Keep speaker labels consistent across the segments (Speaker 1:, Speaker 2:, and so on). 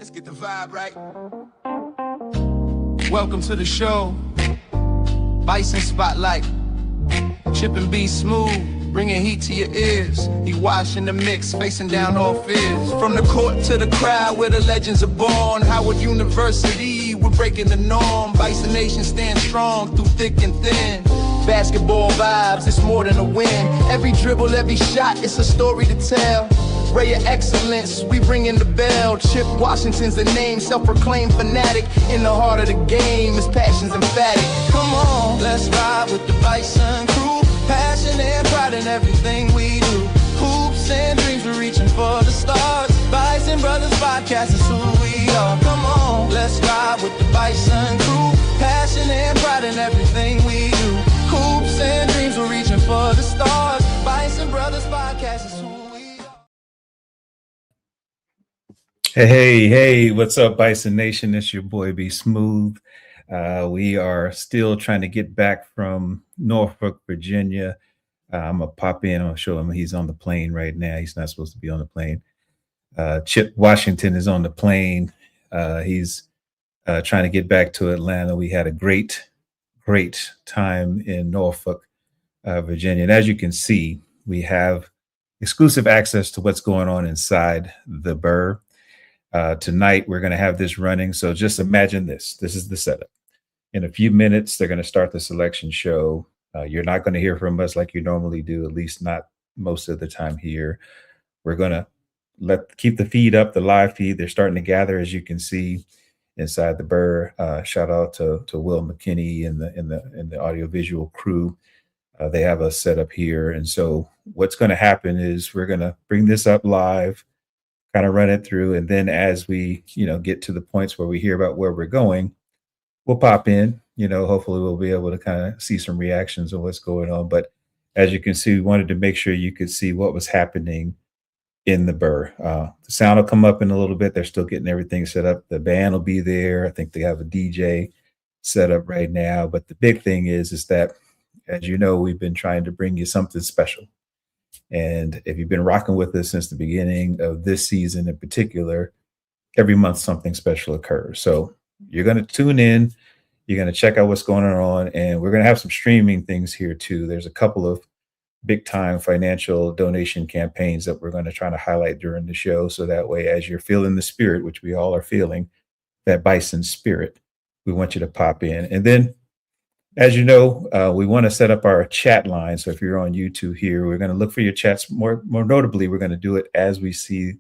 Speaker 1: Let's get the vibe right. Welcome to the show. Bison Spotlight. Chip and B Smooth, bringing heat to your ears. He washing the mix, facing down all fears. From the court to the crowd where the legends are born. Howard University, we're breaking the norm. Bison Nation stands strong through thick and thin. Basketball vibes, it's more than a win. Every dribble, every shot, it's a story to tell. Ray of excellence, we ringing the bell. Chip Washington's the name, self-proclaimed fanatic. In the heart of the game, his passion's emphatic. Come on, let's ride with the Bison crew. Passion and pride in everything we do. Hoops and dreams, we're reaching for the stars. Bison Brothers Podcast is who we are. Come on, let's ride with the Bison crew. Passion and pride in everything we do. Hoops and dreams, we're reaching for the stars. Bison Brothers Podcast is who we are.
Speaker 2: Hey, what's up, Bison Nation? It's your boy B Smooth. We are still trying to get back from Norfolk, Virginia. I'm going to pop in. I'll show him he's on the plane right now. He's not supposed to be on the plane. Chip Washington is on the plane. He's trying to get back to Atlanta. We had a great time in Norfolk, Virginia. And as you can see, we have exclusive access to what's going on inside the Burr. Tonight, we're going to have this running. So just imagine this. This is the setup. In a few minutes, they're going to start the selection show. You're not going to hear from us like you normally do, at least not most of the time here. We're going to keep the feed up, the live feed. They're starting to gather, as you can see, inside the Burr. Shout out to Will McKinney and the audiovisual crew. They have us set up here. And so what's going to happen is we're going to bring this up live, kind of run it through, and then as we get to the points where we hear about where we're going, we'll pop in. Hopefully we'll be able to kind of see some reactions on what's going on. But as you can see, we wanted to make sure you could see what was happening in the Burr. The sound will come up in a little bit. They're still getting everything set up. The band will be there. I think they have a DJ set up right now. But the big thing is that, as you know, we've been trying to bring you something special. And if you've been rocking with us since the beginning of this season in particular, every month something special occurs. So you're going to tune in, you're going to check out what's going on, and we're going to have some streaming things here too. There's a couple of big time financial donation campaigns that we're going to try to highlight during the show. So that way, as you're feeling the spirit, which we all are feeling, that Bison spirit, we want you to pop in. And then, as you know, we want to set up our chat line. So if you're on YouTube here, we're going to look for your chats. More notably, we're going to do it as we see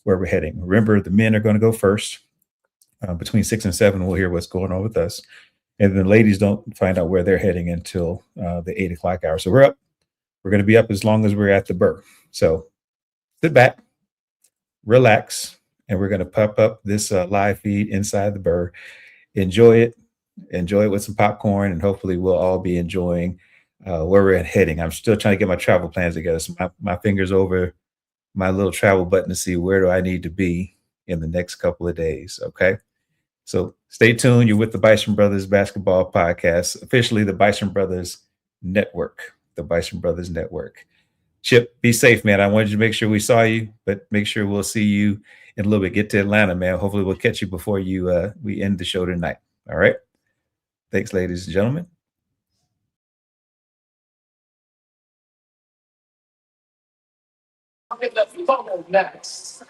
Speaker 2: where we're heading. Remember, the men are going to go first. Between 6 and 7, we'll hear what's going on with us. And the ladies don't find out where they're heading until the 8 o'clock hour. So we're up. We're going to be up as long as we're at the Burr. So sit back, relax, and we're going to pop up this live feed inside the Burr. Enjoy it with some popcorn, and hopefully we'll all be enjoying where we're heading. I'm still trying to get my travel plans together. So my fingers over my little travel button to see where do I need to be in the next couple of days. Okay. So stay tuned. You're with the Bison Brothers Basketball Podcast, officially the Bison Brothers Network, the Bison Brothers Network. Chip, be safe, man. I wanted to make sure we saw you, but make sure we'll see you in a little bit. Get to Atlanta, man. Hopefully we'll catch you before we end the show tonight. All right. Thanks, ladies and gentlemen.
Speaker 3: I'll get that bubble next.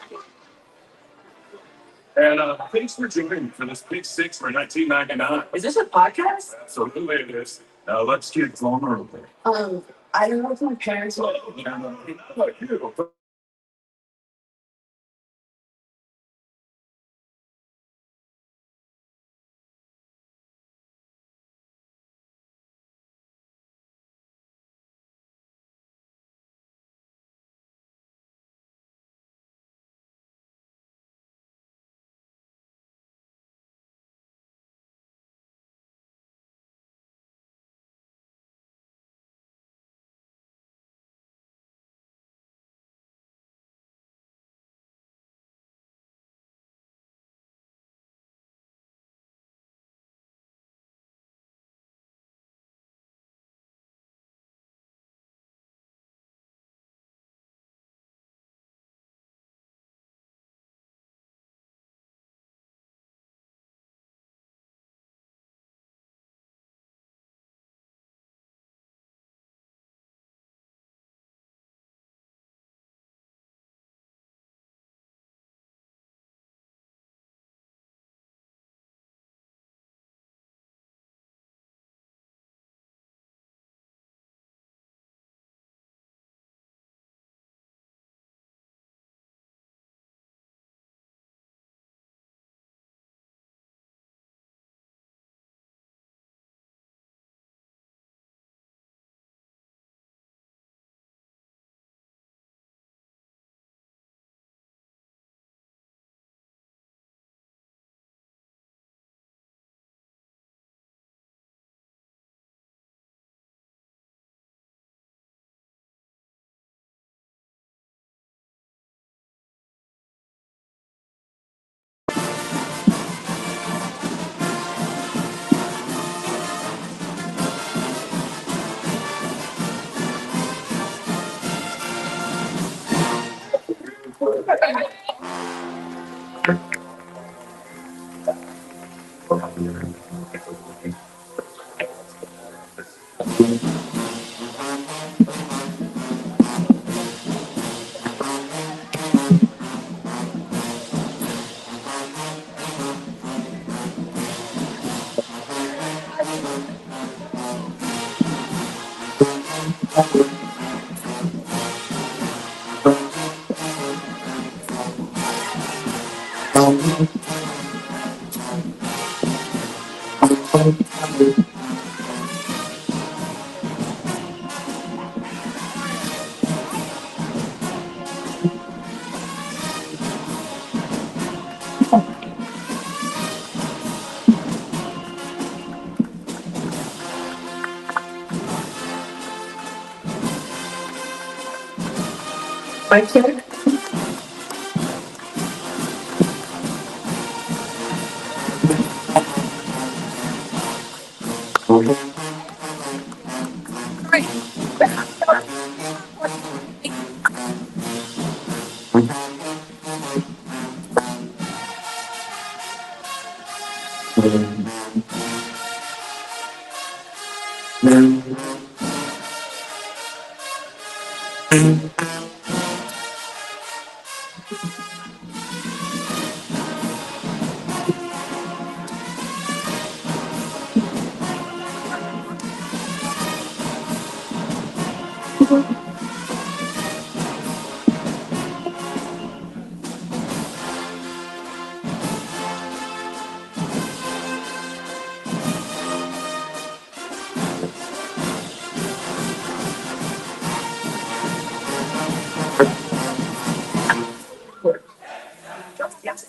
Speaker 3: And thanks for joining for this Big Six for 1999. Is this a podcast? Absolutely it is. Now let's get vulnerable. I don't know if my parents will. Not like you.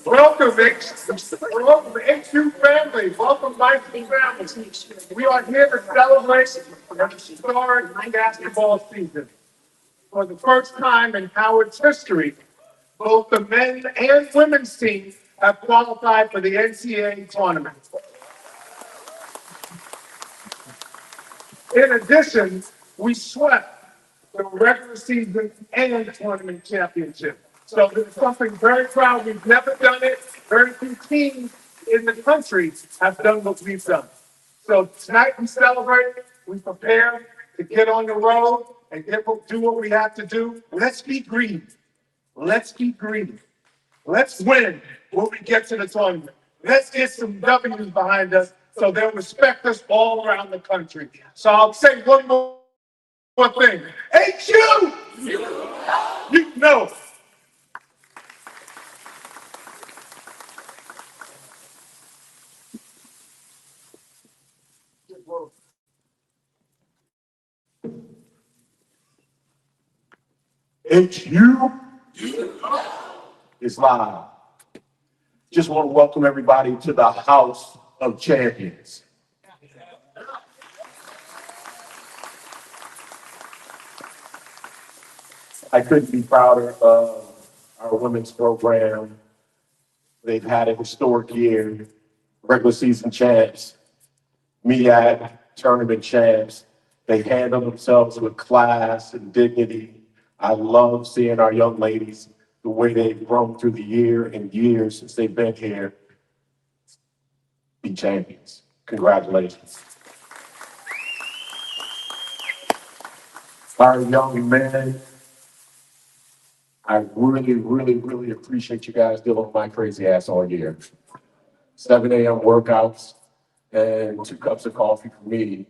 Speaker 3: Welcome, welcome, HU family. Welcome, HU family. We are here to celebrate the historic basketball season. For the first time in Howard's history, both the men and women's teams have qualified for the NCAA tournament. In addition, we swept the regular season and tournament championship. So this is something very proud. We've never done it. Very few teams in the country have done what we've done. So tonight we celebrate, we prepare to get on the road and do what we have to do. Let's be greedy. Let's be greedy. Let's win when we get to the tournament. Let's get some W's behind us so they'll respect us all around the country. So I'll say one more thing. HU! You know. HU is live. Just want to welcome everybody to the House of Champions. I couldn't be prouder of our women's program. They've had a historic year, regular season champs, MEAC tournament champs. They handle themselves with class and dignity. I love seeing our young ladies, the way they've grown through the year and years since they've been here, be champions. Congratulations. Our young men, I really appreciate you guys dealing with my crazy ass all year. 7 a.m. workouts and 2 cups of coffee for me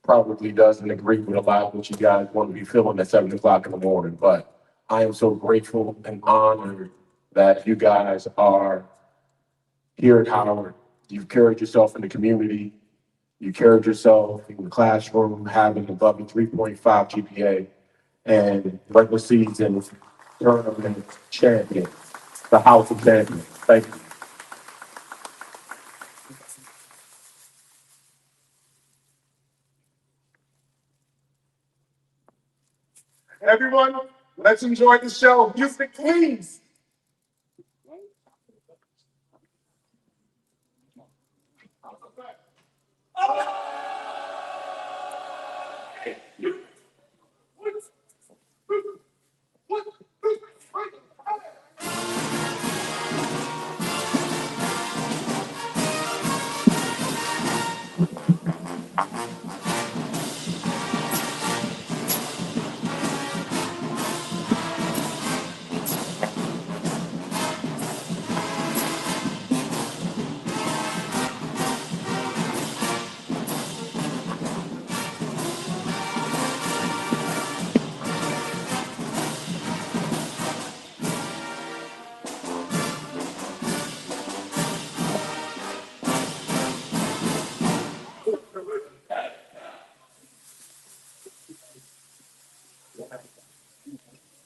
Speaker 3: probably doesn't agree with a lot of what you guys want to be feeling at 7 o'clock in the morning. But I am so grateful and honored that you guys are here at Howard. You've carried yourself in the community. You carried yourself in the classroom, having above a 3.5 GPA and regular season tournament champion, the House of Champions. Thank you. Everyone, let's enjoy the show. Music, please.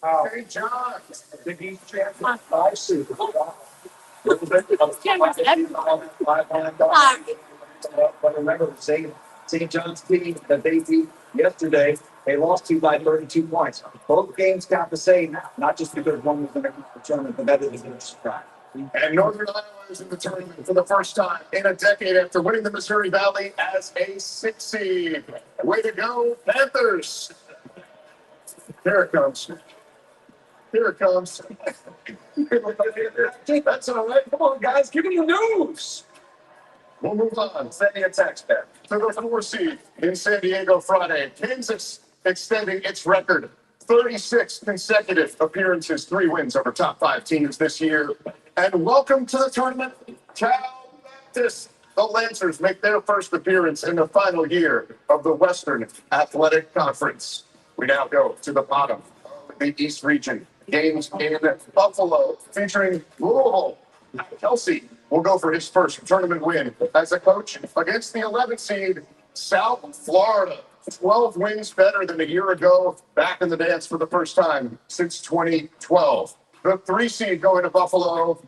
Speaker 3: St. John's, the MEAC Championship 5 seed. But remember, the St. John's team that they beat yesterday, they lost to by 32 points. Both games count the same, not just because one was in the tournament, but that is a surprise. And Northern Iowa is in the tournament for the first time in a decade after winning the Missouri Valley as a 6 seed. Way to go, Panthers! Here it comes. Here it comes. That's all right. Come on, guys. Give me the news. We'll move on. Send the attacks back to the 4 seed in San Diego Friday. Kansas extending its record. 36 consecutive appearances, 3 wins over top 5 teams this year. And welcome to the tournament, Cal Baptist. The Lancers make their first appearance in the final year of the Western Athletic Conference. We now go to the bottom of the East region. Games in Buffalo featuring Louisville. Kelsey will go for his first tournament win as a coach against the 11th seed, South Florida. 12 wins better than a year ago, back in the dance for the first time since 2012. The 3 seed going to Buffalo,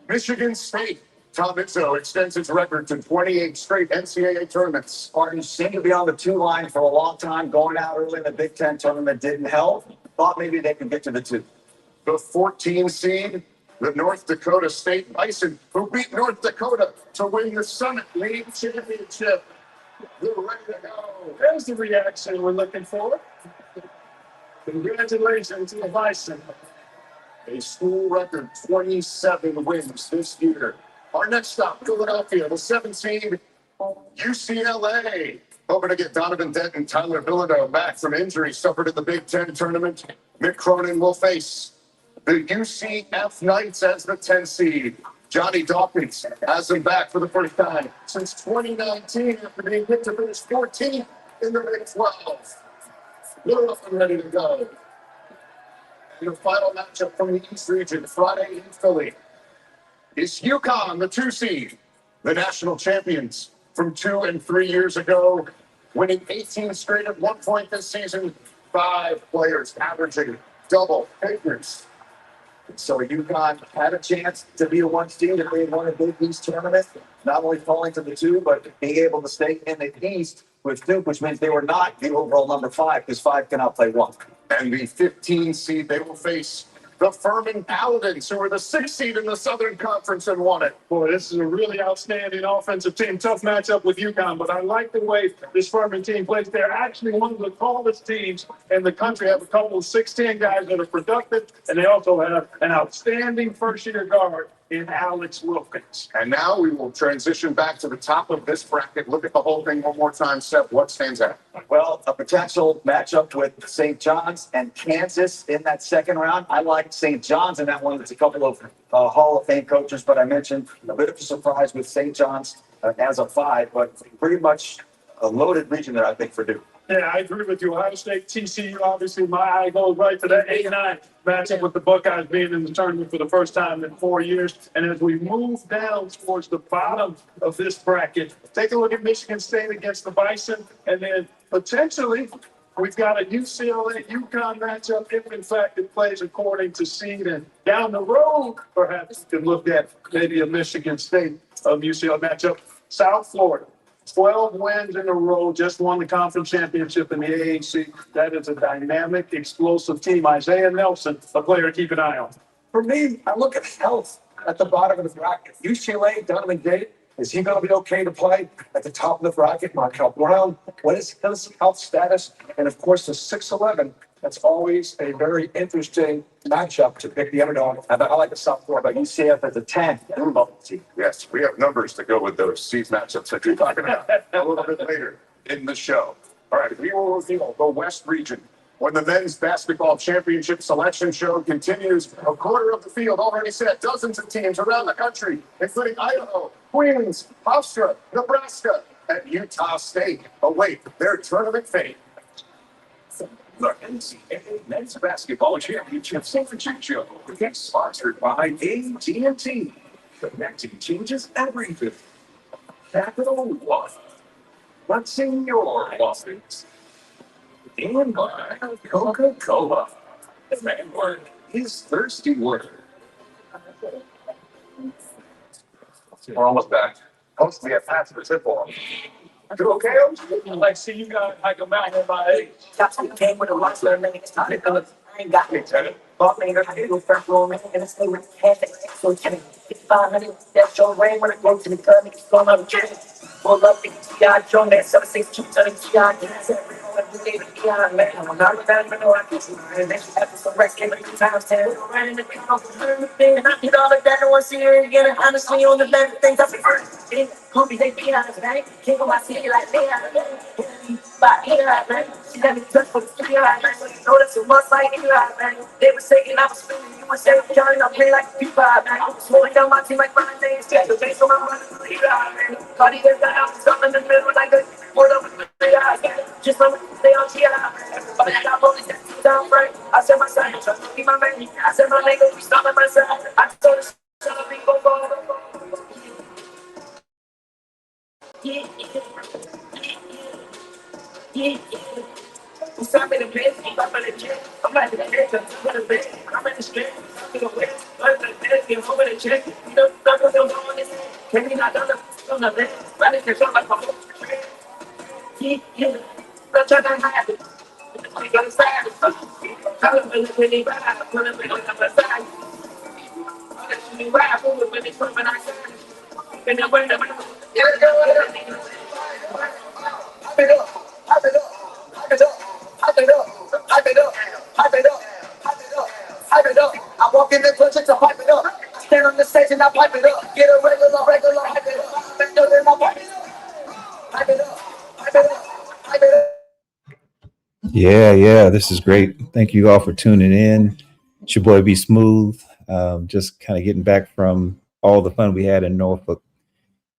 Speaker 3: Michigan State. Tom Izzo extends his record to 28 straight NCAA tournaments. Spartans seem to be on the 2 line for a long time. Going out early in the Big Ten tournament didn't help. Thought maybe they could get to the 2. The 14 seed, the North Dakota State Bison, who beat North Dakota to win the Summit League Championship. They're ready to go. There's the reaction we're looking for. Congratulations to the Bison. A school record 27 wins this year. Our next stop, Philadelphia, the 7th seed, UCLA. Hoping to get Donovan Dent and Tyler Bilodeau back from injury suffered in the Big Ten tournament. Mick Cronin will face the UCF Knights as the 10th seed. Johnny Dawkins has them back for the first time since 2019 after being hit to finish 14th in the Big 12. They're up and ready to go. And the final matchup from the East region, Friday in Philly, is UConn, the 2 seed, the national champions from 2 and 3 years ago, winning 18 straight at 1 point this season. 5 players averaging double figures. So UConn had a chance to be a 1 seed if they had won a Big East tournament, not only falling to the 2, but being able to stay in the East with Duke, which means they were not the overall number 5, because 5 cannot play 1. And the 15 seed, they will face the Furman Paladins, who are the 6th seed in the Southern Conference and won it. Boy, this is a really outstanding offensive team. Tough matchup with UConn, but I like the way this Furman team plays. They're actually one of the tallest teams in the country. Have a couple of 6'10" guys that are productive, and they also have an outstanding first-year guard in Alex Wilkins. And now we will transition back to the top of this bracket. Look at the whole thing one more time, Seth. What stands out? Well, a potential matchup with St. John's and Kansas in that second round. I like St. John's in that one. It's a couple of Hall of Fame coaches, but I mentioned a bit of a surprise with St. John's as a 5, but pretty much a loaded region there, I think, for Duke. Yeah, I agree with you. Ohio State, TCU, obviously, my eye goes right to that 8-9 matchup with the Buckeyes being in the tournament for the first time in 4 years. And as we move down towards the bottom of this bracket, take a look at Michigan State against the Bison. And then potentially, we've got a UCLA-UConn matchup if, in fact, it plays according to seed. And down the road, perhaps you can look at maybe a Michigan State-UCLA matchup. South Florida. 12 wins in a row, just won the conference championship in the AAC. That is a dynamic, explosive team. Isaiah Nelson, a player to keep an eye on. For me, I look at health at the bottom of the bracket. UCLA, Donovan Day, is he going to be okay to play at the top of the bracket? Markel Brown, what is his health status? And of course, the 6'11", that's always a very interesting matchup to pick the underdog. I like the South Florida, but UCF at the 10. Yes, we have numbers to go with those seed matchups that you're talking about a little bit later in the show. All right, we will reveal the West region when the men's basketball championship selection show continues. A quarter of the field already set. Dozens of teams around the country, including Idaho, Queens, Hofstra, Nebraska, and Utah State await their tournament fate. The NCAA Men's Basketball Championship Selection Show is sponsored by AT&T. Connecting changes everything. Capital One. What's in your wallets? And by Coca-Cola. The man word is thirsty word. We're almost back. Hopefully, a pass for tip off. You okay? Like, see, you got like a mountain in my age.
Speaker 4: Got some came with a watch, learn nigga, it's not a gun. I ain't got it. Bought me, I do first roll, man, and it's with half it. So it's 500, that's your rain when I go to the club, niggas going on the trip. Pull up, niggas, T.I. Joe, man, 762, turning T.I. Gas, every day, the T.I. man. I'm not a fan, but no, I can see my next happen, so rest, came a few times, 10. Ran in the car, and I did all of that, no one see her again. Honestly, on the better things, I prefer. Homie, they be honest, man. Can't go my city like me, but here I man. She let me touch for the city, man. So you know that's a must like here, man. They were saying I was spinning, you were saying Johnny, I play like a people, man. Slowing down my team like my name's Jack. The base on my running through here, man. Cardi, there's that out, something in the middle like a word up with the eyes, man. Just let me stay on GI, man. Everybody got police that down right. I said my side, try to keep my man. I said my nigga, we stop at my side. I told her, shut up, go, go, go. Yeah, yeah. I'm in the bed, I'm in the gym, I'm like the head, I'm in the bed, I'm in the street, I'm in the west, I'm in the bed, I'm over the check, you know, I'm going on this, can you not done on the bed, right in the front like my whole street, yeah, I'm trying to hide it, I'm gonna side it, I'm really bad, I'm gonna be on the side, I'm gonna be rap, I'm gonna be from when I said, and I'm wearing the hype it up, hype it up, hype it up, hype it up, hype it up, hype it up, hype it up, hype it up. I walk in the project to hype it up. I stand on the stage and I pipe it up. Get a regular, hype it up. Then I pipe it up, hype it up, hype it up, hype it up.
Speaker 2: Yeah, this is great. Thank you all for tuning in. It's your boy Be Smooth. Just kind of getting back from all the fun we had in Norfolk.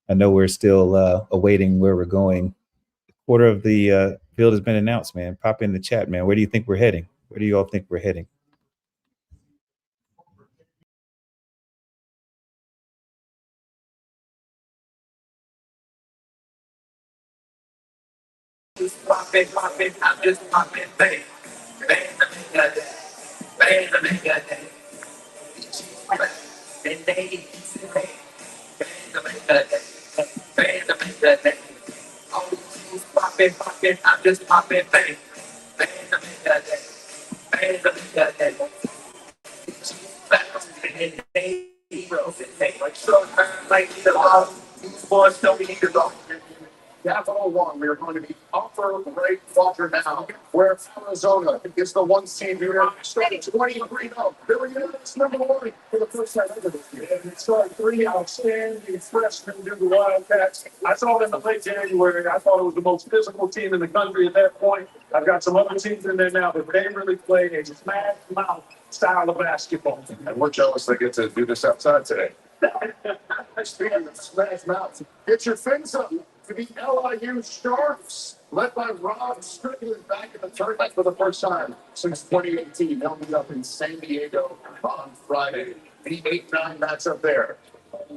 Speaker 2: I know we're still awaiting where we're going. Quarter of the field has been announced, man. Pop in the chat, man. Where do you think we're heading? Where do you all think we're heading?
Speaker 3: Pop it, I'm just popping, bang, bang, bang, bang, bang, bang, and they bang, bang, bang, bang, bang. Oh, pop it, I'm just popping, bang, bang, bang, bang, bang, bang, bang. Like the boys don't need to go. That's all along. We are going to be upper right quadrant now, where Arizona is the one seed here. Starting 23-0. Billy is number one for the first time ever this year. And it's three outstanding freshmen do the Wildcats. I saw them in late January. I thought it was the most physical team in the country at that point. I've got some other teams in there now, but they really play a smash mouth style of basketball. And we're jealous they get to do this outside today. Speaking of smash mouths, get your fins up to the LIU Sharks, led by Rob Strickland, back in the tournament for the first time since 2018. They'll be up in San Diego on Friday. The 8-9 matchup there.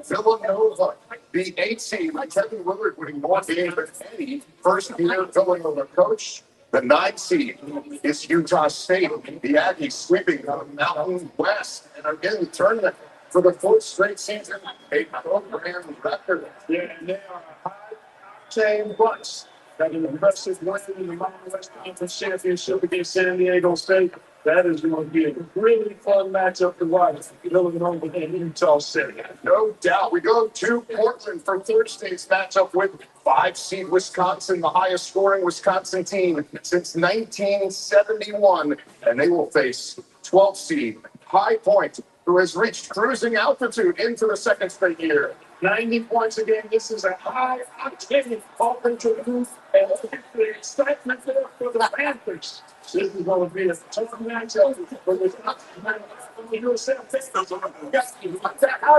Speaker 3: Villanova, the 8 seed, like Kevin Willard winning more games than any first-year Villanova coach. The 9 seed is Utah State. The Aggies sweeping the Mountain West and are in the tournament for the 4th straight season, a program record. Yeah, and they are a high-chain bunch. Got an impressive win in the Mountain West Conference Championship against San Diego State. That is going to be a really fun matchup to watch. Villanova and Utah State. No doubt. We go to Portland for Thursday's matchup with 5 seed Wisconsin, the highest scoring Wisconsin team since 1971. And they will face 12 seed High Point, who has reached cruising altitude into the 2nd straight year. 90 points a game. This is a high octane offensive move, and the excitement there for the Panthers. This is going to be a tough matchup for the High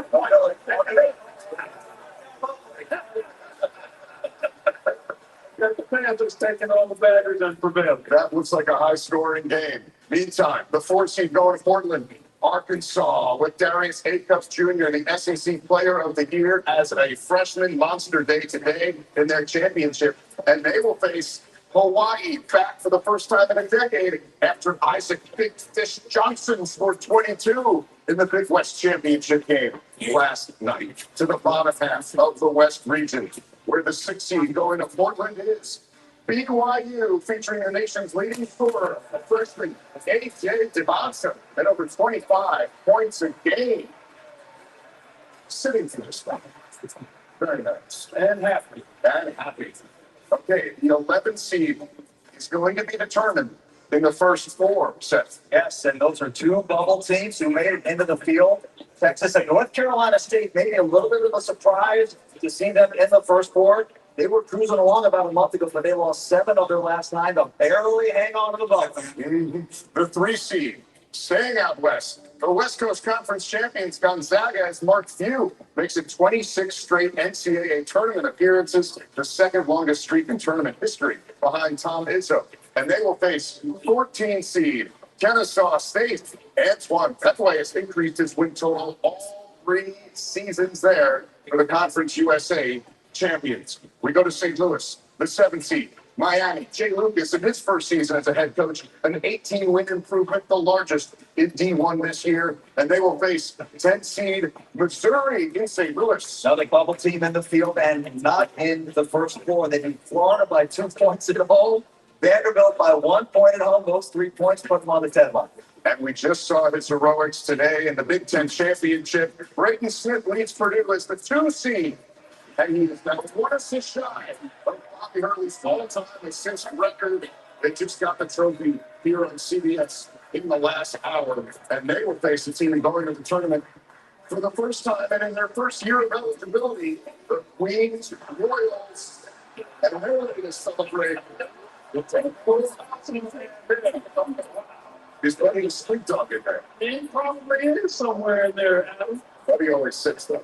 Speaker 3: Point. The Panthers taking all the batters and prevailing. That looks like a high-scoring game. Meantime, the 4 seed going to Portland. Arkansas with Darius Acups Jr., the SEC Player of the Year, as a freshman monster day today in their championship. And they will face Hawaii back for the first time in a decade after Isaac Big Fish Johnson scored 22 in the Big West Championship game last night to the bottom half of the West region, where the 6th seed going to Portland is BYU, featuring the nation's leading scorer, freshman AJ Devonson, at over 25 points a game. Sitting for this one. Very nice. And happy. And happy. Okay, the 11th seed is going to be determined in the first 4 sets.
Speaker 5: Yes, and those are 2 bubble teams who made it into the field. Texas and North Carolina State, maybe a little bit of a surprise to see them in the first 4. They were cruising along about a month ago, but they lost 7 of their last 9 to barely hang on to the bubble.
Speaker 3: The 3 seed, staying out west. The West Coast Conference champions Gonzaga has marked few, makes it 26 straight NCAA tournament appearances, the 2nd longest streak in tournament history, behind Tom Izzo. And they will face 14 seed Kennesaw State. Antoine Petway has increased his win total all 3 seasons there for the Conference USA champions. We go to St. Louis, the 7th seed. Miami, Jay Lucas, in his first season as a head coach, an 18-win improvement, the largest in D1 this year. And they will face 10 seed Missouri in St. Louis.
Speaker 5: Another bubble team in the field and not in the first 4. They beat Florida by 2 points at home. Vanderbilt by 1 point at home. Those 3 points put them on the 10 line.
Speaker 3: And we just saw his heroics today in the Big Ten Championship. Brayton Smith leads Purdue as the 2 seed. And he is now 1 assist shy of Bobby Hurley's all-time assist record. They just got the trophy here on CBS in the last hour. And they will face the team going to the tournament for the first time. And in their first year of eligibility, the Queens Royals. And they're ready to celebrate. He's putting a sleep dog in there.
Speaker 6: He probably is somewhere in there, Adam.
Speaker 3: But he always sits there.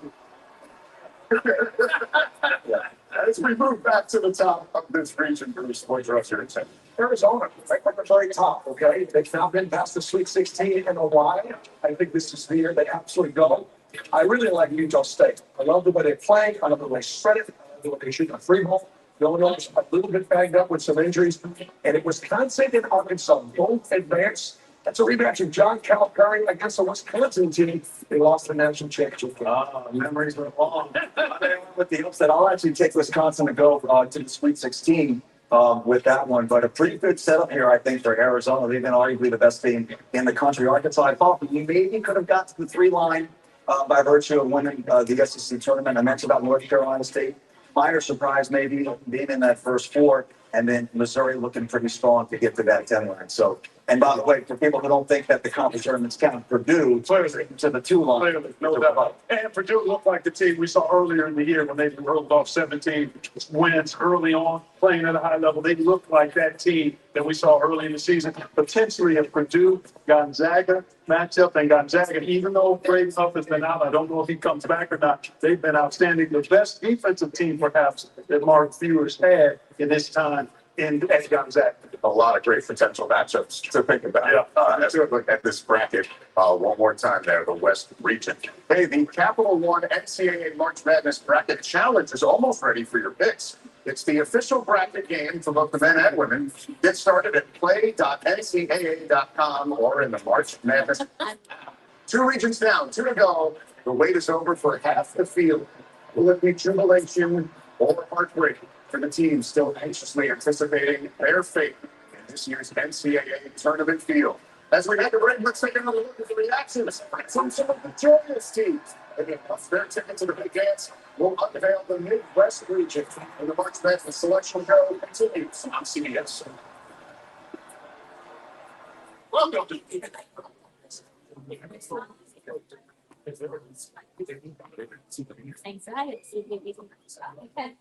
Speaker 3: As we move back to the top of this region, Bruce, what's your attention?
Speaker 6: Arizona, right at the very top, okay? They've now been past the Sweet 16 in a while. I think this is the year they absolutely go. I really like Utah State. I love the way they play. I love the way they spread it. I love the way they shoot a free ball. Illinois is a little bit bagged up with some injuries. And it was Wisconsin and Arkansas both advanced. That's a rematch of John Calipari against the Wisconsin team. They lost the national championship game.
Speaker 5: Memories are long. With the hopes that I'll actually take Wisconsin to go to the Sweet 16 with that one. But a pretty good setup here, I think, for Arizona. They've been arguably the best team in the country. Arkansas, I thought you maybe could have got to the 3 line by virtue of winning the SEC tournament. I mentioned about North Carolina State. Minor surprise maybe being in that first 4. And then Missouri looking pretty strong to get to that 10 line. So, and by the way, for people who don't think that the conference tournaments count, Purdue to the 2 line.
Speaker 6: Clearly, no doubt. And Purdue looked like the team we saw earlier in the year when they rolled off 17 wins early on, playing at a high level. They looked like that team that we saw early in the season. Potentially, if Purdue, Gonzaga matchup, and Gonzaga, even though Braden Huff has been out, I don't know if he comes back or not. They've been outstanding. The best defensive team, perhaps, that Mark Fewers had in this time at Gonzaga.
Speaker 3: A lot of great potential matchups to think about.
Speaker 6: Yeah.
Speaker 3: As we look at this bracket one more time there, the West region. Hey, the Capital One NCAA March Madness Bracket Challenge is almost ready for your picks. It's the official bracket game for both the men and women. Get started at play.ncaa.com or in the March Madness. 2 regions down, 2 to go. The wait is over for half the field. Will it be jubilation or heartbreak for the team still anxiously anticipating their fate in this year's NCAA tournament field? As we head to break, let's take another look at the reactions from some of the joyous teams. And if their ticket to the big dance will unveil the Midwest region. And the March Madness selection go continues on CBS. Welcome to
Speaker 7: Anxiety. Okay.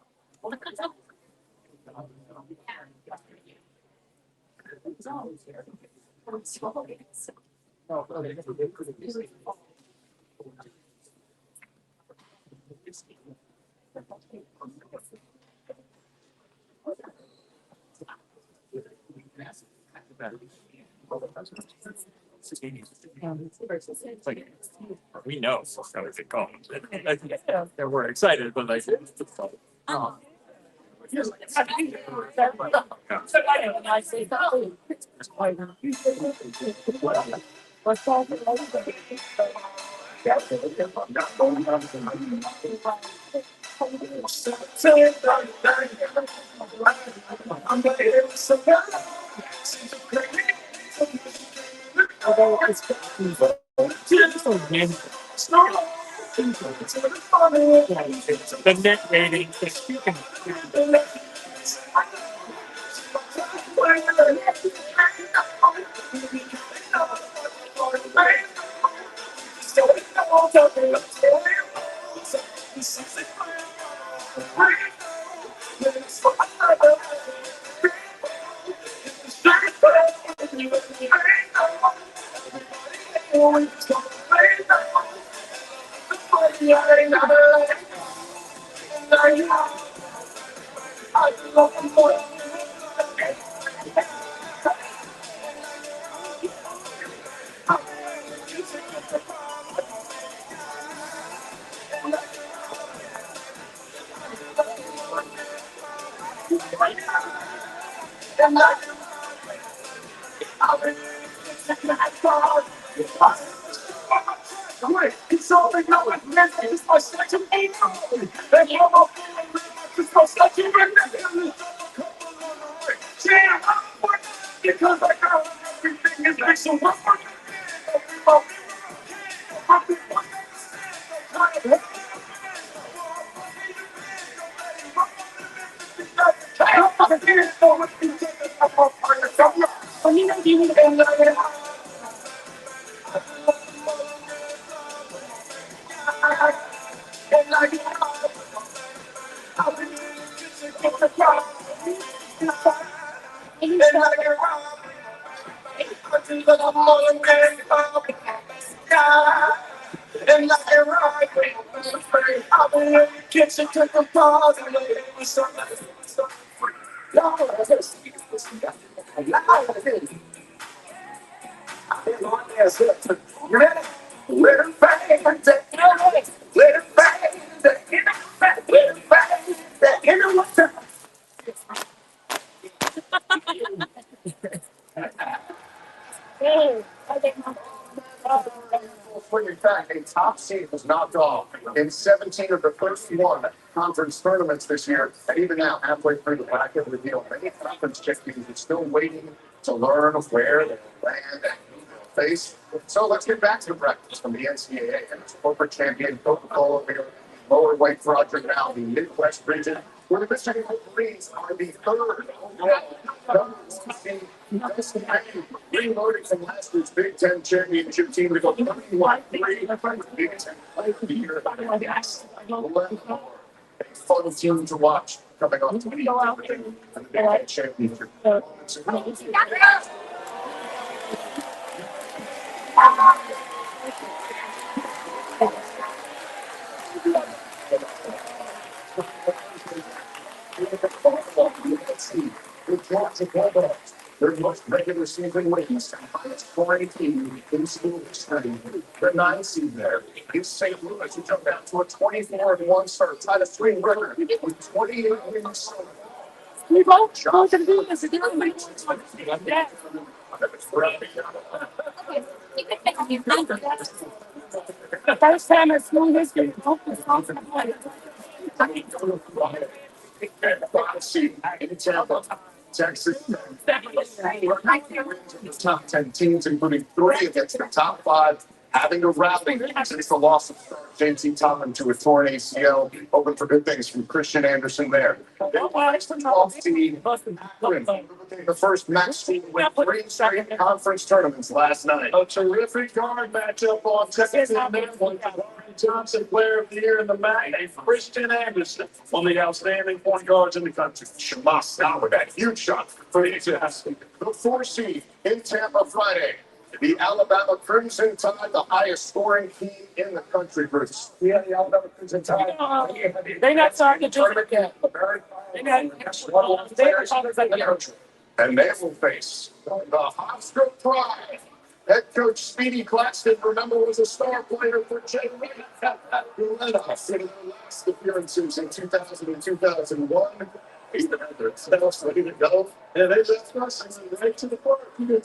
Speaker 6: It's like, we know it's going to get going. We're excited, but like, The net rating is speaking.
Speaker 5: In fact, a top seed was knocked off in 17 of the first one conference tournaments this year. And even now, halfway through the bracket reveal, many conference champions are still waiting to learn where they land and who they'll face. So let's get back to the brackets from the NCAA. And it's corporate champion Coca-Cola here, lower weight project now, the Midwest region, where the Michigan Wolverines are the third overall reloading from last year's Big Ten championship team to go 21-3 Big Ten play of the year. A fun team to watch coming off to the Big Ten championship. Their most regular season wins, minus 418 in school history. The 9 seed there is St. Louis, who jumped down to a 24-1 start, tied a 3 record with 28 wins. We both to do this again. The first time in school history, in Tampa, Texas. Top 10 teams, including 3 against the top 5, having to rally since the loss of star JT Topham to a torn ACL. Hoping for good things from Christian Anderson there. The first match team with 3 straight conference tournaments last night. A terrific guard matchup on Texas. Johnson, Player of the Year in the MAC, and Christian Anderson, one of the outstanding point guards in the country. Shamas now with that huge shot for the The 4 seed in Tampa Friday. The Alabama Crimson Tide, the highest scoring team in the country, Bruce. Yeah, the Alabama Crimson Tide. They not starting the tournament yet. And they will face the Hofstra Pride
Speaker 6: Head coach Speedy Claxton, remember, was a star player for January, who led us in their last appearances in 2000 and 2001. He's been had their steps ready to go, and they left us and went right to the park in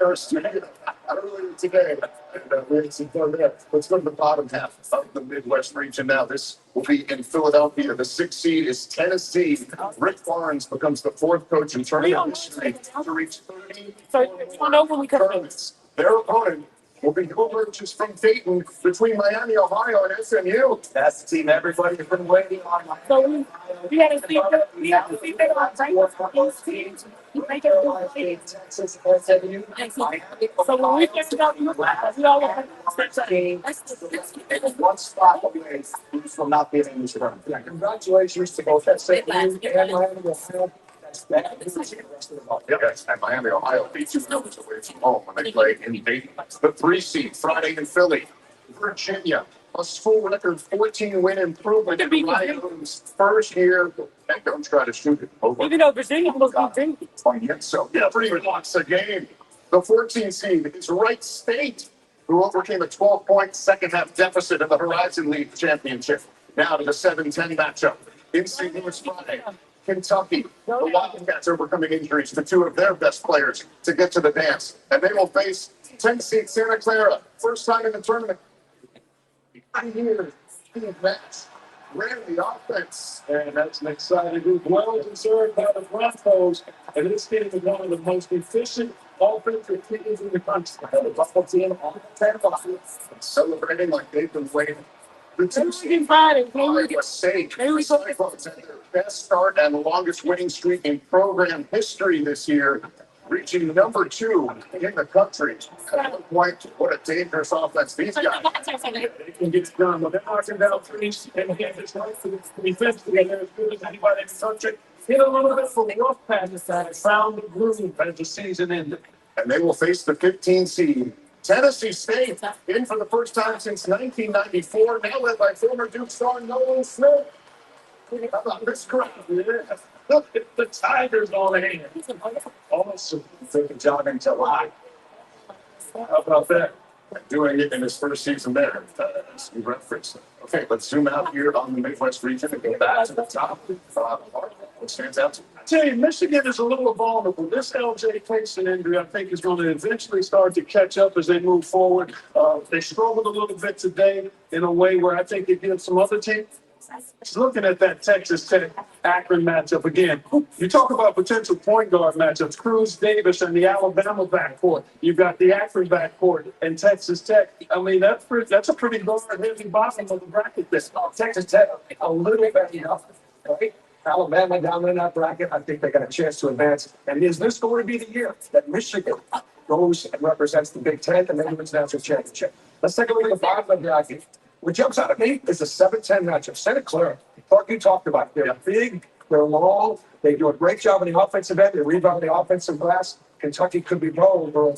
Speaker 6: our studio earlier today. And we had some fun there. Let's go to the bottom half of the Midwest region now. This will be in Philadelphia. The 6th seed is Tennessee. Rick Barnes becomes the 4th coach in tournament history to reach 30 tournaments. Their opponent will be Cougars from Dayton between Miami, Ohio, and SMU. That's the team everybody has been waiting on.
Speaker 7: So we had to see that on right. You make it look like
Speaker 5: Texas, SMU,
Speaker 7: so when we figured out we all were
Speaker 5: one spot away from not being in this round. Yeah, congratulations to both SMU and Miami.
Speaker 6: Yes, and Miami, Ohio beat 2 hours away from home when they played in Dayton. The 3 seed Friday in Philly. Virginia, a school record 14-win improvement in Ryan's first year. And don't try to shoot it over.
Speaker 7: even though Virginia was beating.
Speaker 6: So, yeah, pretty much lost the game. The 14 seed is Wright State, who overcame a 12-point second-half deficit in the Horizon League Championship. Now to the 7-10 matchup in St. Louis Friday. Kentucky, the Wildcats overcoming injuries to 2 of their best players to get to the dance. And they will face 10 seed Santa Clara, first time in the tournament. Here, Steve Match ran the offense. And that's an exciting group. Well deserved by the Broncos. And this team is one of the most efficient offensive teams in the country.
Speaker 5: The Buffalo team on the 10 celebrating like they've been waiting.
Speaker 6: The 2 seed
Speaker 5: Iowa State, the Cyclones had their best start and longest winning streak in program history this year, reaching number 2 in the country. At one point, what a dangerous offense these guys.
Speaker 6: they can get it done, but they're knocking down threes. And again, it's right for the defensively. They're as good as anybody in the country. Hit a little bit from the off pass side, found the groove as the season ended.
Speaker 5: And they will face the 15 seed Tennessee State, in for the first time since 1994, now led by former Duke star Nolan Smith. How about this crowd?
Speaker 6: Yeah. Look at the Tigers on hand. Awesome.
Speaker 5: Take a job in July.
Speaker 6: How about that?
Speaker 5: Doing it in his first season there, as you referenced. Okay, let's zoom out here on the Midwest region and go back to the top. What stands out to you?
Speaker 6: I tell you, Michigan is a little vulnerable. This LJ Kingston injury, I think, is going to eventually start to catch up as they move forward. They struggled a little bit today in a way where I think it gives some other teams. Just looking at that Texas Tech Akron matchup again, you talk about potential point guard matchups. Cruz Davis and the Alabama backcourt. You've got the Akron backcourt and Texas Tech. I mean, that's a pretty guard-heavy bottom of the bracket. This
Speaker 5: Texas Tech a little bit enough, right? Alabama down in that bracket. I think they got a chance to advance. And is this going to be the year that Michigan goes and represents the Big Ten and then wins the national championship? Let's take a look at the bottom of the bracket. What jumps out at me is the 7-10 matchup. Santa Clara, Clark, you talked about. They're big, they're long, they do a great job in the offensive end, they rebound the offensive glass. Kentucky could be vulnerable in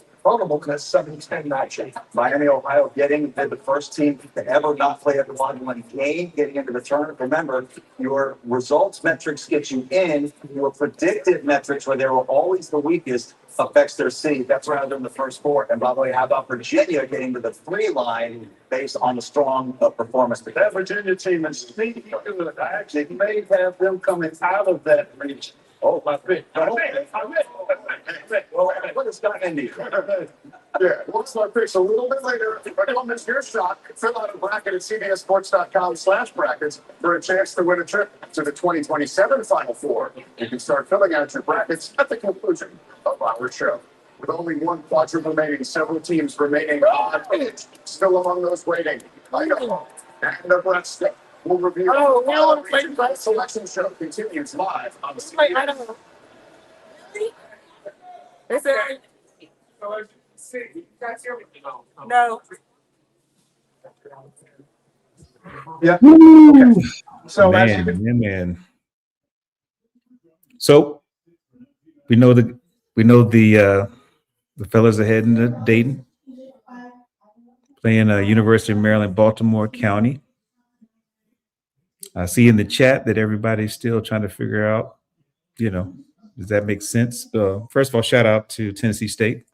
Speaker 5: that 7-10 matchup. Miami, Ohio getting the first team to ever not play at the one game, getting into the tournament. Remember, your results metrics get you in, your predictive metrics, where they were always the weakest, affects their seed. That's rather than the first 4. And by the way, how about Virginia getting to the 3 line based on the strong performance?
Speaker 6: that Virginia team is sneaky good. I actually may have them coming out of that region.
Speaker 5: Oh, my pick.
Speaker 6: Well,
Speaker 5: What is going to end here?
Speaker 6: yeah, we'll start picks a little bit later. But don't miss your shot. Fill out a bracket at cbssports.com/brackets for a chance to win a trip to the 2027 Final Four. You can start filling out your brackets at the conclusion of our show. With only one quadrant remaining, several teams remaining on it. Still among those waiting. Idaho and Nebraska. We'll review.
Speaker 7: Oh, we don't play
Speaker 6: the selection show continues live on the
Speaker 7: Wait, I don't know. Is there? No.
Speaker 6: Yeah.
Speaker 2: Woo!
Speaker 6: So as
Speaker 2: Man,
Speaker 6: you can,
Speaker 2: yeah, man. So we know the fellas are heading to Dayton, playing University of Maryland, Baltimore County. I see in the chat that everybody's still trying to figure out, does that make sense? First of all, shout out to Tennessee State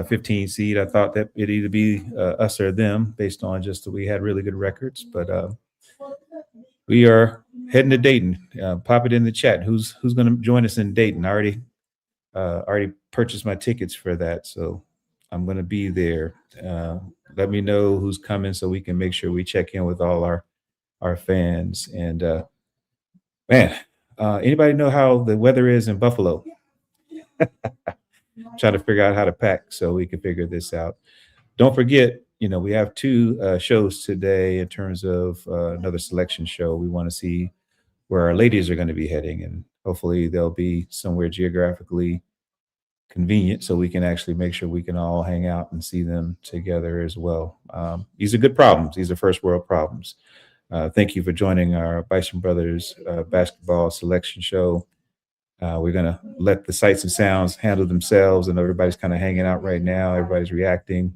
Speaker 2: 15 seed. I thought that it'd either be us or them based on just that we had really good records. But we are heading to Dayton. Pop it in the chat. Who's going to join us in Dayton? I already purchased my tickets for that, so I'm going to be there. Let me know who's coming so we can make sure we check in with all our fans. And man, anybody know how the weather is in Buffalo? Trying to figure out how to pack so we can figure this out. Don't forget, we have two shows today in terms of another selection show. We want to see where our ladies are going to be heading, and hopefully they'll be somewhere geographically convenient so we can actually make sure we can all hang out and see them together as well. These are good problems. These are first world problems. Thank you for joining our Bison Brothers basketball selection show. We're going to let the sights and sounds handle themselves, and everybody's kind of hanging out right now. Everybody's reacting.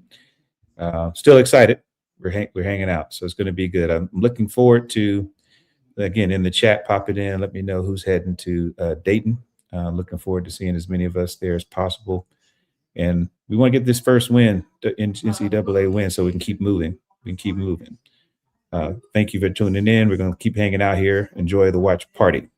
Speaker 2: Still excited. We're hanging out, so it's going to be good. I'm looking forward to, again, in the chat, pop it in. Let me know who's heading to Dayton. Looking forward to seeing as many of us there as possible. And we want to get this first win, the NCAA win, so we can keep moving. Thank you for tuning in. We're going to keep hanging out here. Enjoy the watch party.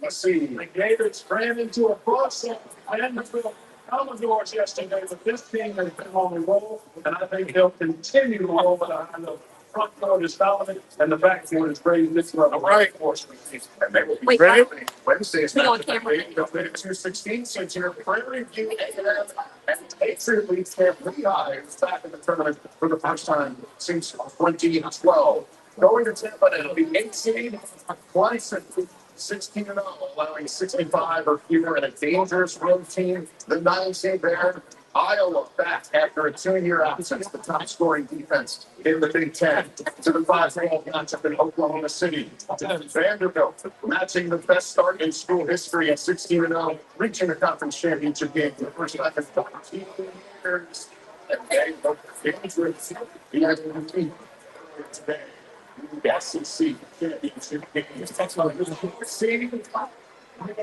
Speaker 6: Let's see. The Gators ran into a crossing and the Commodores yesterday, but this team has been on the roll, and I think they'll continue to roll. But I know front court is dominant, and the back court is great. This level. All right, and they will be ready. Wednesday is not the debate. They'll play at 2:16 since your Prairie View and Patriot leads their Beehives back in the tournament for the first time since 2012. Going to Tampa, it'll be 8 seed, twice at 16-0, allowing 65 or fewer in a dangerous road team. The 9 seed there, Iowa back after a 2-year absence, the top scoring defense in the Big Ten. To the 5-0 matchup in Oklahoma City. Vanderbilt matching the best start in school history at 16-0, reaching the conference championship game for the first time in 14 years. And they look dangerous. Today. The SEC championship game.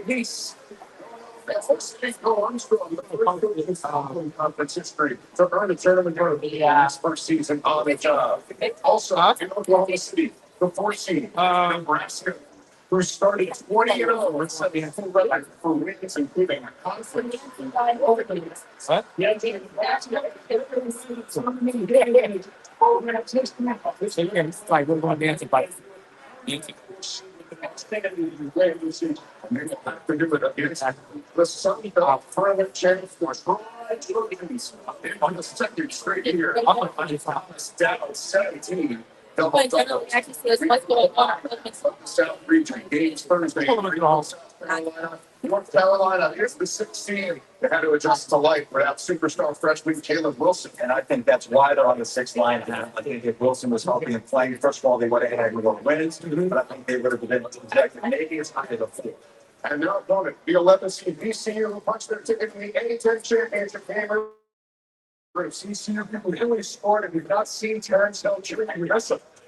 Speaker 6: Peace. Armstrong, the first in conference history to earn a tournament berth in his first season on the job. Also, in Oklahoma City, the 4th seed, Nebraska, who started 20-0 and set the full record for wins, including a conference. What? Yeah, it's like we're going dancing by the Sun Belt Tournament Championship on the second straight year. Down 17. South region games Thursday. North Carolina, here's the 16. They had to adjust to life without superstar freshman Caleb Wilson.
Speaker 5: And I think that's why they're on the 6th line. I think if Wilson was healthy and playing, first of all, they would have had more wins, but I think they would have been protected maybe as high as a 4.
Speaker 6: And their opponent, the 11th seed VCU, who punched their ticket in the A-10 championship game. CCU people really scored, and we've not seen Terrence Hill cheering.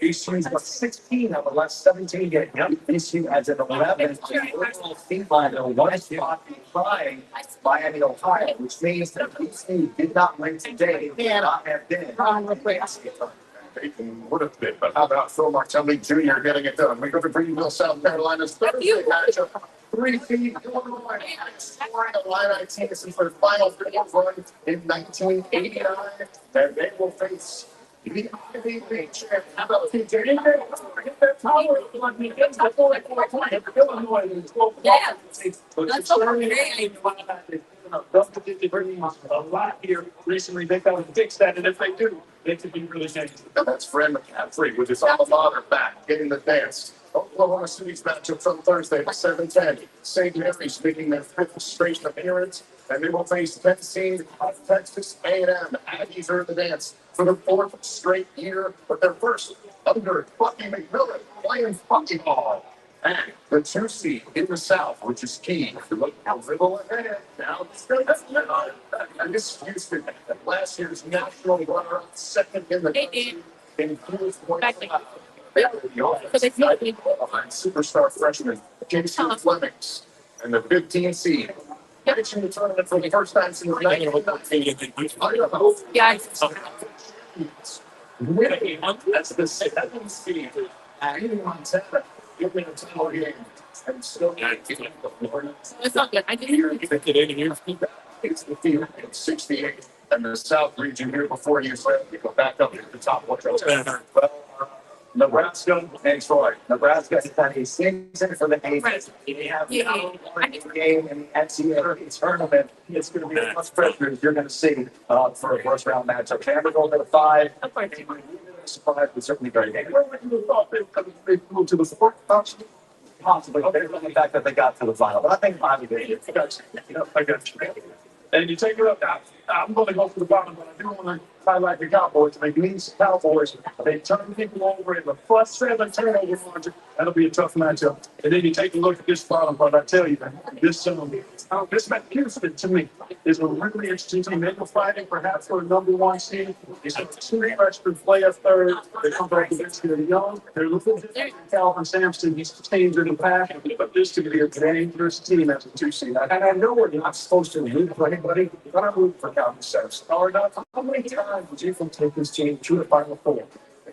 Speaker 5: ECU's got 16 of the last 17 games. ECU has an 11 overall seed line, a one spot behind Miami, Ohio, which means that ECU did not win today. They did not have been.
Speaker 6: They would have been, but how about Phil Martelli Jr. getting it done? We go to Greenville, South Carolina's Thursday matchup. 3 feet, Illinois, scoring a line team since their final run in 1989, and they will face the Ivy League champ. How about PJ? Get that power.
Speaker 7: Yeah.
Speaker 6: That's a lot here recently. They got to fix that, and if they do, they could be really dangerous. And that's Fred McCaffrey with his alma mater back getting the dance. Oklahoma City's matchup from Thursday at 7:10. St. Mary's making their 5th straight appearance, and they will face Tennessee, Texas A&M. Aggies are in the dance for the 4th straight year, but their first under Bucky McMillan playing Bucky ball. And the 2 seed in the South, which is key to look a little ahead. Now, and this Houston, last year's national runner-up, second in the country in Hughes points. Superstar freshman Jason Flemings and the 15 seed. Reaching the tournament for the first time since 1990.
Speaker 7: Yeah.
Speaker 6: That's the 7th seed. In Montana, give me a title game. And still not getting the Florida.
Speaker 7: It's not good. I didn't hear it.
Speaker 6: It's the field in 68. And the South region here before you said you go back up to the top. What's Nebraska and Troy. Nebraska has had a season for the A's. They have a game in the NCAA tournament. It's going to be as much pressure as you're going to see for a first round matchup. Canada going to the 5. Surprise, but certainly very dangerous. Where would you have thought they moved to the 4th? Possibly. The fact that they got to the final, but I think Miami did. I got you. And you take it up now. I'm going to go to the bottom, but I do want to highlight the Cowboys. These Cowboys, they turn people over in the +7 turnover margin. That'll be a tough matchup. And then you take a look at this bottom, but I tell you, this Houston, to me, is a really interesting team. They were fighting perhaps for a #1 seed. These are 2 freshmen play a third. They come back against their young. They're looking at Calvin Sampson. He's changed in the past, but this could be a dangerous team as a 2 seed. And I know we're not supposed to root for anybody, but I'm rooting for Calvin Sampson. How many times would you take this team to the Final Four?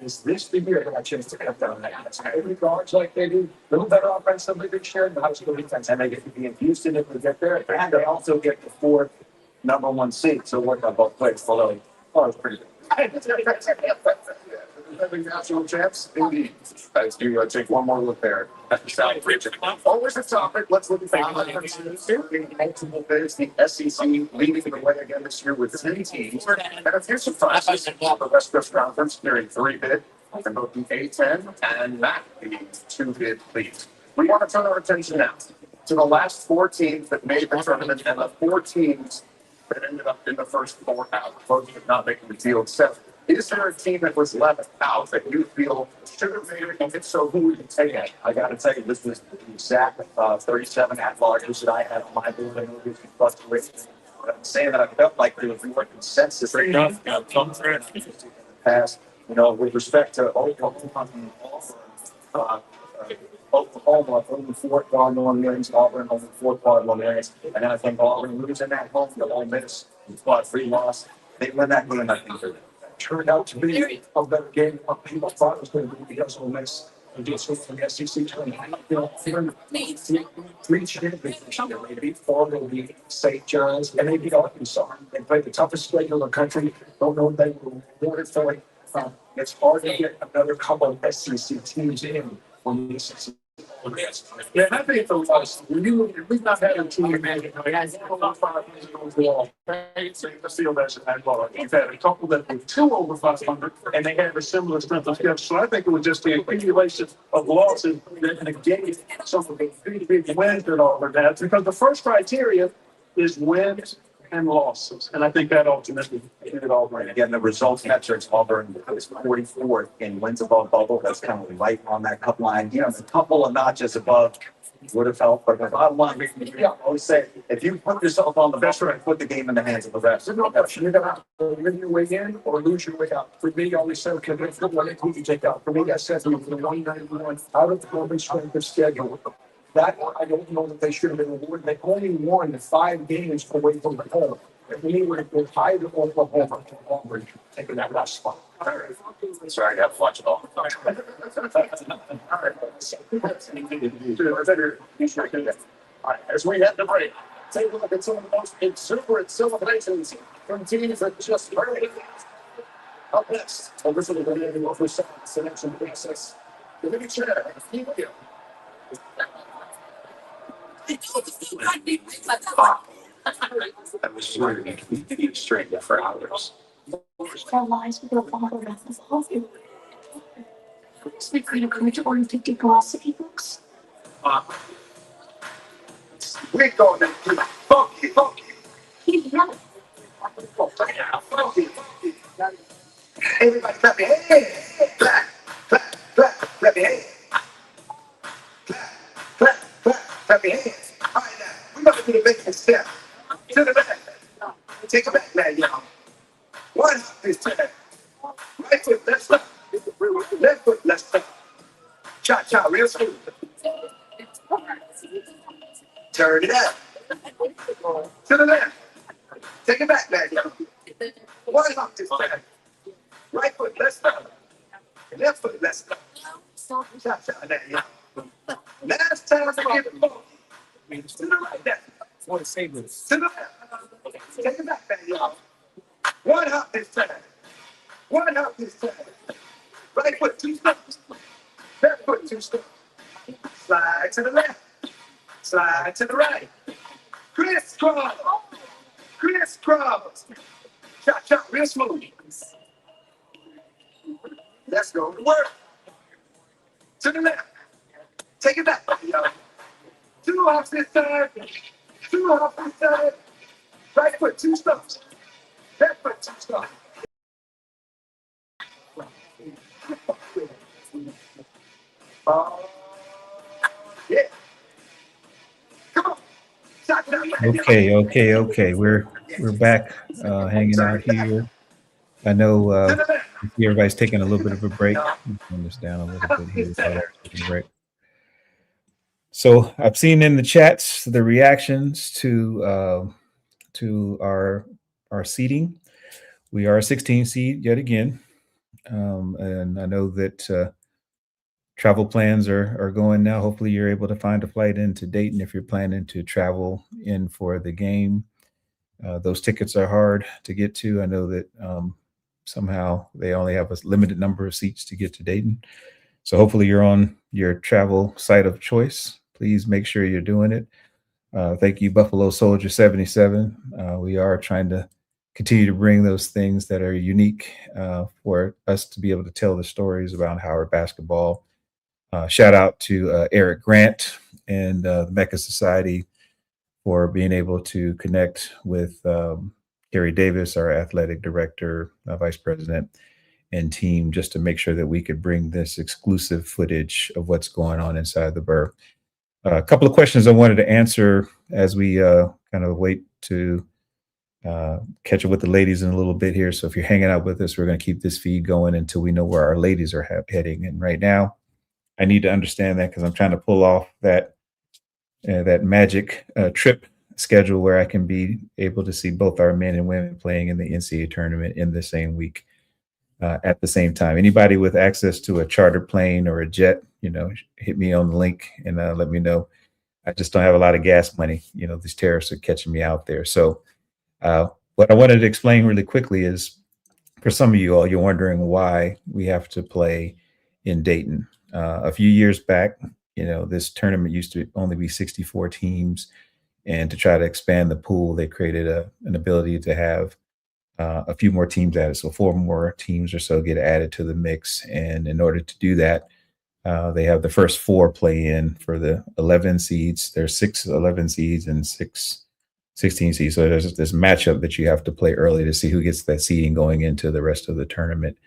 Speaker 6: Is this the year they got a chance to cut down that? Every guards like they do, a little better offensively this year, but how's the defense? And they get to be in Houston if they get there, and they also get the 4th #1 seed. So work on both plays. Although, it's pretty good. National champs, indeed. As you take one more look there at the South region. Always a topic. Let's look at the multiple bids. The SEC leading the way again this year with 10 teams. And a few surprises. The West Coast Conference carrying 3 bid. And both the A10 and MAC the 2 bid leads. We want to turn our attention now to the last 4 teams that made the tournament and the 4 teams that ended up in the first 4 out. Both did not make the field. Seth, is there a team that was left out that you feel should have made it? And if so, who would you take it? I got to tell you, this was the exact 37 at-larges that I had on my board. I know this was fluctuating. But I'm saying that I felt like there was more consensus. Past, with respect to Oklahoma, only 4 quad-1 wins, Auburn only 4 quad-1 wins, and then I think Auburn losing that home to Ole Miss, quad-3 loss. They win that game, I think. Turned out to be a better game than what people thought it was going to be because Ole Miss against from the SEC tournament. Three championships. They beat Florida, they beat St. John's, and they beat Arkansas. They played the toughest schedule in the country. Don't know if they were rewarded for it. It's hard to get another couple of SEC teams in when the SEC. Yeah, I think for us, we've not had a team that has 5 years overall. The field as an ball. We've had a couple that were 2 over 500, and they had a similar strength of schedule. So I think it would just be a accumulation of losses that negate some of the big wins that all of that. Because the first criteria is wins and losses. And I think that ultimately did it all right.
Speaker 5: Again, the results metrics, Auburn is 44th in wins above bubble. That's kind of light on that cup line. You know, a couple of notches above would have helped. But the bottom line, I always say, if you put yourself on the best right, put the game in the hands of the refs.
Speaker 6: There's no question. You're going to win your way in or lose your way out. For me, I always said, okay, let's look what you take out. For me, I said, the 191 out of the Golden strength of schedule. That I don't know that they should have been awarded. They only won 5 games away from the home. If we would have been tied to Oklahoma, Auburn taking that last spot. All right.
Speaker 5: Sorry, I have to watch it all.
Speaker 6: All right. All right. As we head to break, take a look at some of the most exuberant celebrations from teams that just heard. Up next, over to the video of the selection process. The big chair, Steve Williams.
Speaker 5: I was sure you could be straight there for hours.
Speaker 7: Our lives will revolve around the ball. It's my great encouragement to philosophy books.
Speaker 6: We're going to do funky.
Speaker 7: Yeah.
Speaker 6: Funky. Everybody clap your hands. Clap. Clap your hands. Clap your hands. All right, now, we're about to do the basic step. To the back. Take it back now, y'all. One hop this time. Right foot, left step. Left foot, left step. Cha-cha, real smooth. Turn it up. To the left. Take it back now, y'all. One hop this time. Right foot, left step. Left foot, left step. Cha-cha now, y'all. Last time to get it forward. To the right now. To the left. Take it back now, y'all. One hop this time. One hop this time. Right foot, 2 steps. Left foot, 2 steps. Slide to the left. Slide to the right. Crisscross. Crisscross. Cha-cha, real smooth. Let's go to work. To the left. Take it back, y'all. 2 hops this time. 2 hops this time. Right foot, 2 steps. Left foot, 2 steps. Yeah. Come on.
Speaker 2: Okay. We're back hanging out here. I know everybody's taking a little bit of a break. Turn this down a little bit here. Taking a break. So I've seen in the chats the reactions to our seeding. We are a 16 seed yet again, and I know that travel plans are going now. Hopefully, you're able to find a flight into Dayton if you're planning to travel in for the game. Those tickets are hard to get to. I know that somehow they only have a limited number of seats to get to Dayton. So hopefully you're on your travel site of choice. Please make sure you're doing it. Thank you, Buffalo Soldier 77. We are trying to continue to bring those things that are unique for us to be able to tell the stories about Howard basketball. Shout out to Eric Grant and the Mecca Society for being able to connect with Gary Davis, our athletic director, vice president, and team, just to make sure that we could bring this exclusive footage of what's going on inside the Burr. A couple of questions I wanted to answer as we kind of wait to catch up with the ladies in a little bit here. So if you're hanging out with us, we're going to keep this feed going until we know where our ladies are heading. And right now, I need to understand that because I'm trying to pull off that magic trip schedule where I can be able to see both our men and women playing in the NCAA tournament in the same week at the same time. Anybody with access to a charter plane or a jet, hit me on the link and let me know. I just don't have a lot of gas money. These tariffs are catching me out there. So what I wanted to explain really quickly is, for some of you all, you're wondering why we have to play in Dayton. A few years back, this tournament used to only be 64 teams. And to try to expand the pool, they created an ability to have a few more teams added. So 4 more teams or so get added to the mix. And in order to do that, they have the first 4 play in for the 11 seeds. There's 6 11 seeds and 6 16 seed. So there's this matchup that you have to play early to see who gets that seeding going into the rest of the tournament.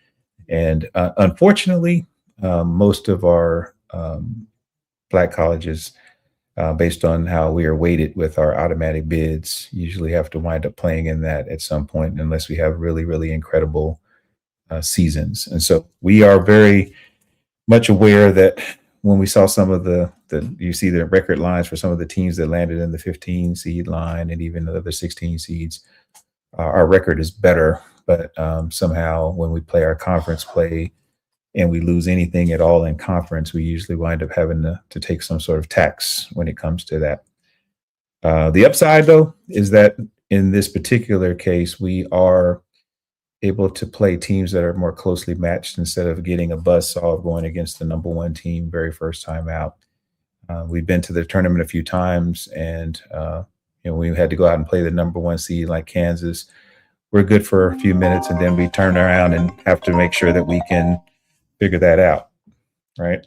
Speaker 2: And unfortunately, most of our Black colleges, based on how we are weighted with our automatic bids, usually have to wind up playing in that at some point, unless we have really, really incredible seasons. And so we are very much aware that when we saw some of the you see the record lines for some of the teams that landed in the 15 seed line and even the other 16 seeds, our record is better. But somehow when we play our conference play and we lose anything at all in conference, we usually wind up having to take some sort of tax when it comes to that. The upside, though, is that in this particular case, we are able to play teams that are more closely matched instead of getting a buzzsaw of going against the number one team very first time out. We've been to the tournament a few times, and we had to go out and play the number one seed like Kansas. We're good for a few minutes, and then we turn around and have to make sure that we can figure that out, right?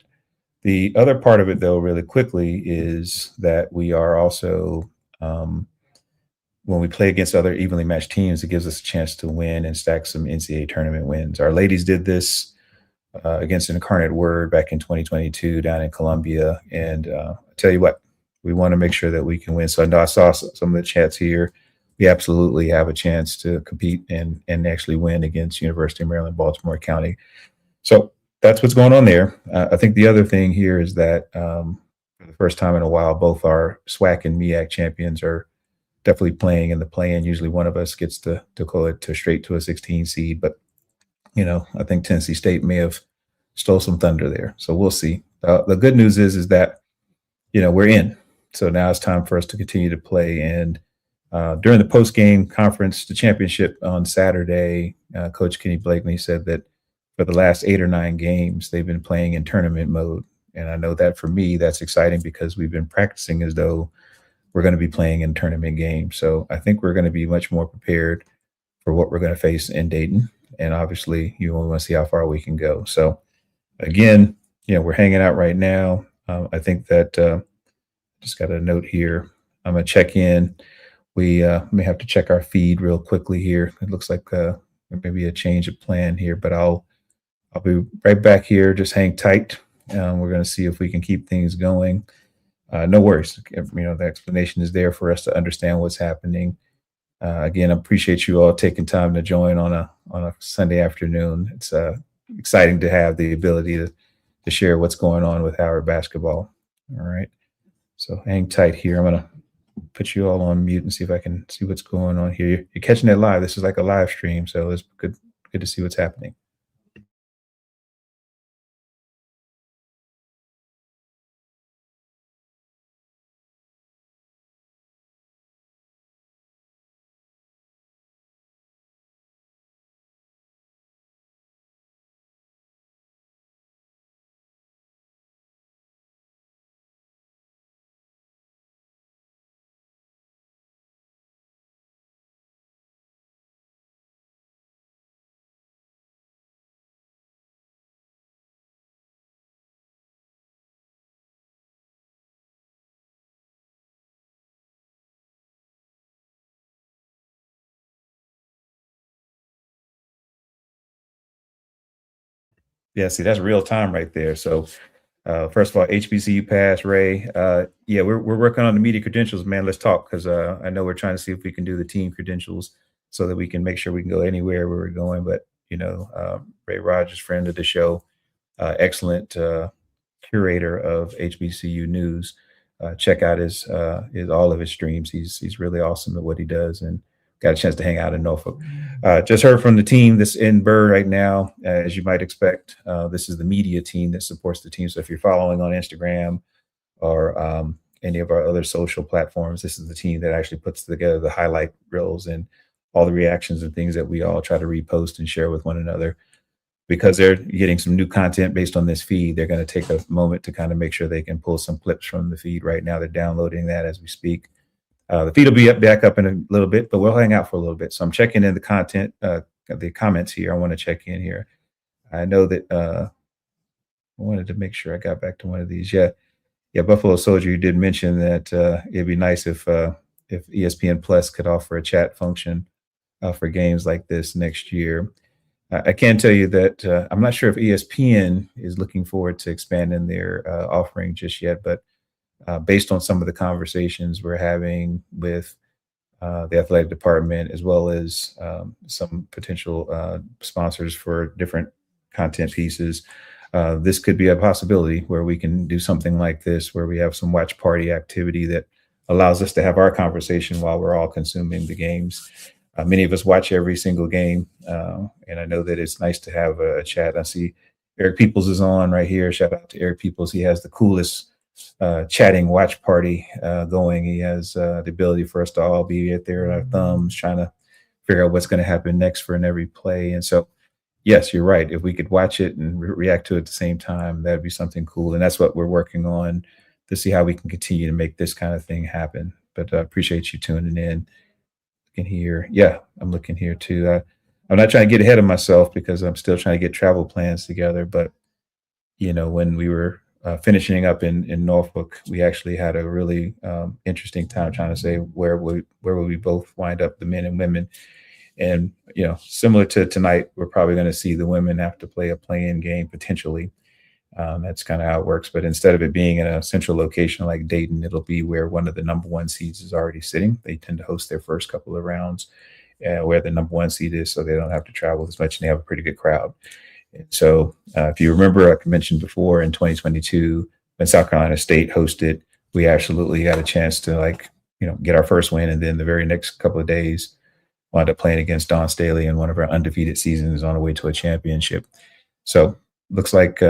Speaker 2: The other part of it, though, really quickly, is that we are also when we play against other evenly matched teams, it gives us a chance to win and stack some NCAA tournament wins. Our ladies did this against Incarnate Word back in 2022 down in Columbia. And I tell you what, we want to make sure that we can win. So I know I saw some of the chats here. We absolutely have a chance to compete and actually win against University of Maryland, Baltimore County. So that's what's going on there. I think the other thing here is that for the first time in a while, both our SWAC and MEAC champions are definitely playing in the play-in. Usually one of us gets to go straight to a 16 seed, but I think Tennessee State may have stole some thunder there. So we'll see. The good news is that we're in. So now it's time for us to continue to play. And during the post-game conference, the championship on Saturday, Coach Kenny Blakeney said that for the last 8 or 9 games, they've been playing in tournament mode. And I know that for me, that's exciting because we've been practicing as though we're going to be playing in tournament games. So I think we're going to be much more prepared for what we're going to face in Dayton. And obviously, you want to see how far we can go. So again, we're hanging out right now. I think that just got a note here. I'm going to check in. We may have to check our feed real quickly here. It looks like there may be a change of plan here, but I'll be right back here. Just hang tight. We're going to see if we can keep things going. No worries. The explanation is there for us to understand what's happening. Again, I appreciate you all taking time to join on a Sunday afternoon. It's exciting to have the ability to share what's going on with Howard basketball. All right. So hang tight here. I'm going to put you all on mute and see if I can see what's going on here. You're catching it live. This is like a live stream, so it's good to see what's happening. Yeah, see, that's real time right there. So first of all, HBCU pass, Ray. Yeah, we're working on the media credentials, man. Let's talk because I know we're trying to see if we can do the team credentials so that we can make sure we can go anywhere where we're going. But Ray Rogers, friend of the show, excellent curator of HBCU news. Check out his all of his streams. He's really awesome at what he does, and got a chance to hang out in Norfolk. Just heard from the team that's in Burr right now, as you might expect. This is the media team that supports the team. So if you're following on Instagram or any of our other social platforms, this is the team that actually puts together the highlight reels and all the reactions and things that we all try to repost and share with one another. Because they're getting some new content based on this feed, they're going to take a moment to kind of make sure they can pull some clips from the feed right now. They're downloading that as we speak. The feed will be back up in a little bit, but we'll hang out for a little bit. So I'm checking in the content, the comments here. I want to check in here. I know that I wanted to make sure I got back to one of these. Yeah, Buffalo Soldier, you did mention that it'd be nice if if ESPN Plus could offer a chat function for games like this next year. I can tell you that I'm not sure if ESPN is looking forward to expanding their offering just yet, but based on some of the conversations we're having with the athletic department, as well as some potential sponsors for different content pieces, this could be a possibility where we can do something like this, where we have some watch party activity that allows us to have our conversation while we're all consuming the games. Many of us watch every single game, and I know that it's nice to have a chat. I see Eric Peoples is on right here. Shout out to Eric Peoples. He has the coolest chatting watch party going. He has the ability for us to all be out there in our thumbs trying to figure out what's going to happen next for in every play. And so, yes, you're right. If we could watch it and react to it at the same time, that'd be something cool. And that's what we're working on to see how we can continue to make this kind of thing happen. But I appreciate you tuning in. Looking here. Yeah, I'm looking here too. I'm not trying to get ahead of myself because I'm still trying to get travel plans together. But, when we were finishing up in Norfolk, we actually had a really interesting time trying to say where would we both wind up, the men and women. And, similar to tonight, we're probably going to see the women have to play a play-in game potentially. That's kind of how it works. But instead of it being in a central location like Dayton, it'll be where one of the number one seeds is already sitting. They tend to host their first couple of rounds where the number one seed is, so they don't have to travel as much, and they have a pretty good crowd. And so if you remember, I mentioned before in 2022, when South Carolina State hosted, we absolutely had a chance to get our first win. And then the very next couple of days, wound up playing against Dawn Staley in one of our undefeated seasons on the way to a championship. So looks like,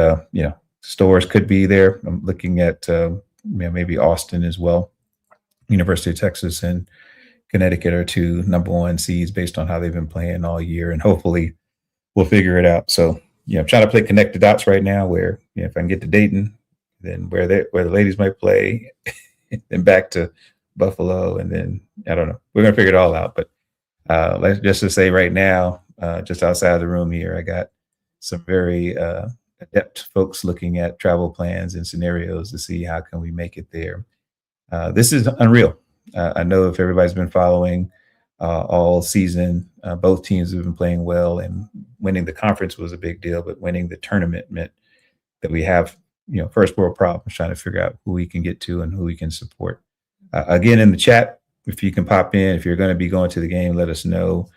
Speaker 2: stores could be there. I'm looking at maybe Austin as well. University of Texas and Connecticut are two number one seeds based on how they've been playing all year. And hopefully we'll figure it out. So, I'm trying to play connect the dots right now where, if I can get to Dayton, then where the ladies might play, then back to Buffalo. And then, I don't know, we're going to figure it all out. But let's just to say right now, just outside the room here, I got some very adept folks looking at travel plans and scenarios to see how can we make it there. This is unreal. I know if everybody's been following all season, both teams have been playing well, and winning the conference was a big deal, but winning the tournament meant that we have, first world problems trying to figure out who we can get to and who we can support. Again, in the chat, if you can pop in, if you're going to be going to the game, let us know.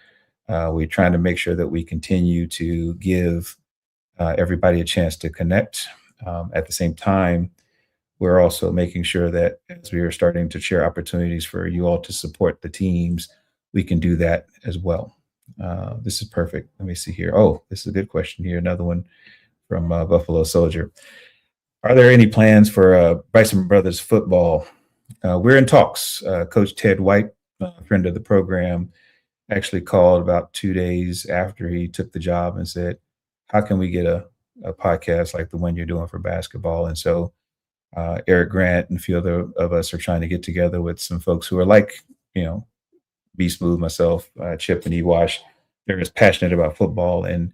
Speaker 2: We're trying to make sure that we continue to give everybody a chance to connect. At the same time, we're also making sure that as we are starting to share opportunities for you all to support the teams, we can do that as well. This is perfect. Let me see here. Oh, this is a good question here. Another one from Buffalo Soldier. Are there any plans for Bison Brothers football? We're in talks. Coach Ted White, a friend of the program, actually called about 2 days after he took the job and said, how can we get a podcast like the one you're doing for basketball? And so Eric Grant and a few other of us are trying to get together with some folks who are like, Be Smooth, myself, Chip and Ewash. They're as passionate about football. And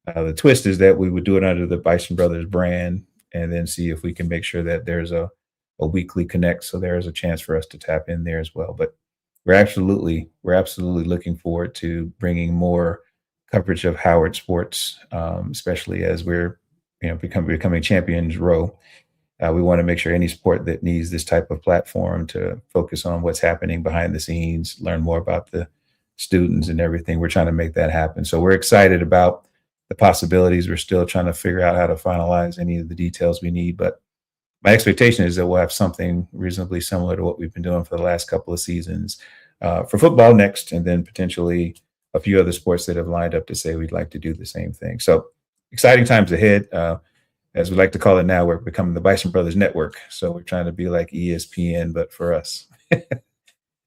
Speaker 2: the twist is that we would do it under the Bison Brothers brand and then see if we can make sure that there's a weekly connect. So there is a chance for us to tap in there as well. But we're absolutely looking forward to bringing more coverage of Howard sports, especially as we're, becoming champions row. We want to make sure any sport that needs this type of platform to focus on what's happening behind the scenes, learn more about the students and everything. We're trying to make that happen. So we're excited about the possibilities. We're still trying to figure out how to finalize any of the details we need. But my expectation is that we'll have something reasonably similar to what we've been doing for the last couple of seasons for football next, and then potentially a few other sports that have lined up to say we'd like to do the same thing. So exciting times ahead. As we like to call it now, we're becoming the Bison Brothers Network. So we're trying to be like ESPN, but for us.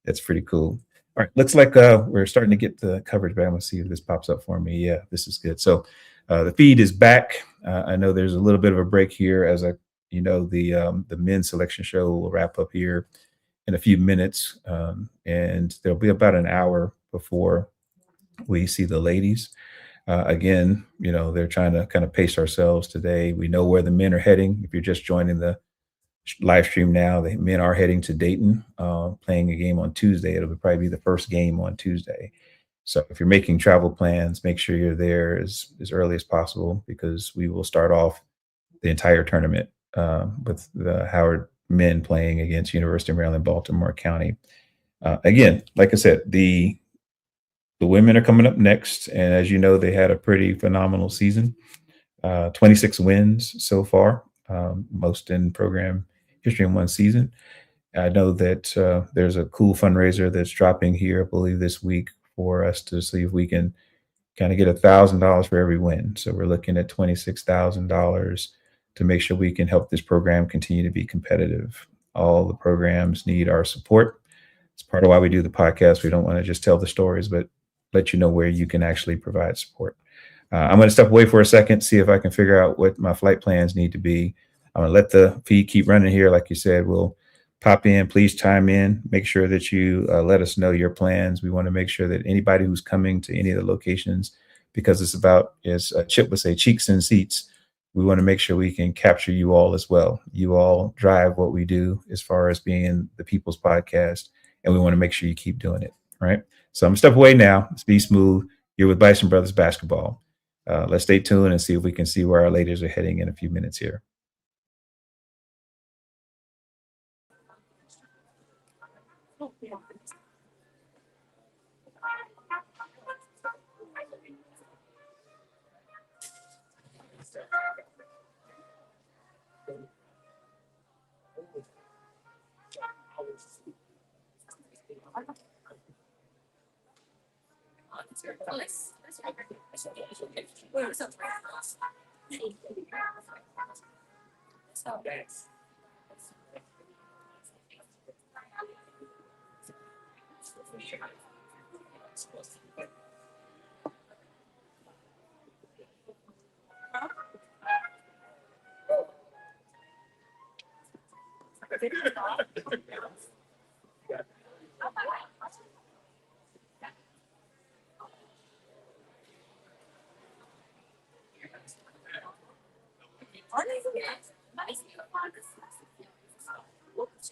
Speaker 2: That's pretty cool. All right, looks like we're starting to get the coverage back. I'm going to see if this pops up for me. Yeah, this is good. So the feed is back. I know there's a little bit of a break here as the men's selection show will wrap up here in a few minutes. And there'll be about an hour before we see the ladies. Again, they're trying to kind of pace ourselves today. We know where the men are heading. If you're just joining the live stream now. The men are heading to Dayton, playing a game on Tuesday. It'll probably be the first game on Tuesday. So if you're making travel plans, make sure you're there as early as possible, because we will start off the entire tournament with the Howard men playing against University of Maryland, Baltimore County. Again, like I said, the women are coming up next, and as you know, they had a pretty phenomenal season. 26 wins so far, most in program history in one season. I know that there's a cool fundraiser that's dropping here, I believe, this week for us to see if we can kind of get $1,000 for every win. So we're looking at $26,000 to make sure we can help this program continue to be competitive. All the programs need our support. It's part of why we do the podcast. We don't want to just tell the stories, but let you know where you can actually provide support. I'm going to step away for a second, see if I can figure out what my flight plans need to be. I'm going to let the feed keep running here. Like you said, we'll pop in. Please chime in. Make sure that you let us know your plans. We want to make sure that anybody who's coming to any of the locations, because it's about, as Chip would say, cheeks and seats, we want to make sure we can capture you all as well. You all drive what we do as far as being the People's Podcast, and we want to make sure you keep doing it. Right. So I'm going to step away now. Let's be smooth. You're with Bison Brothers Basketball. Let's stay tuned and see if we can see where our ladies are heading in a few minutes here.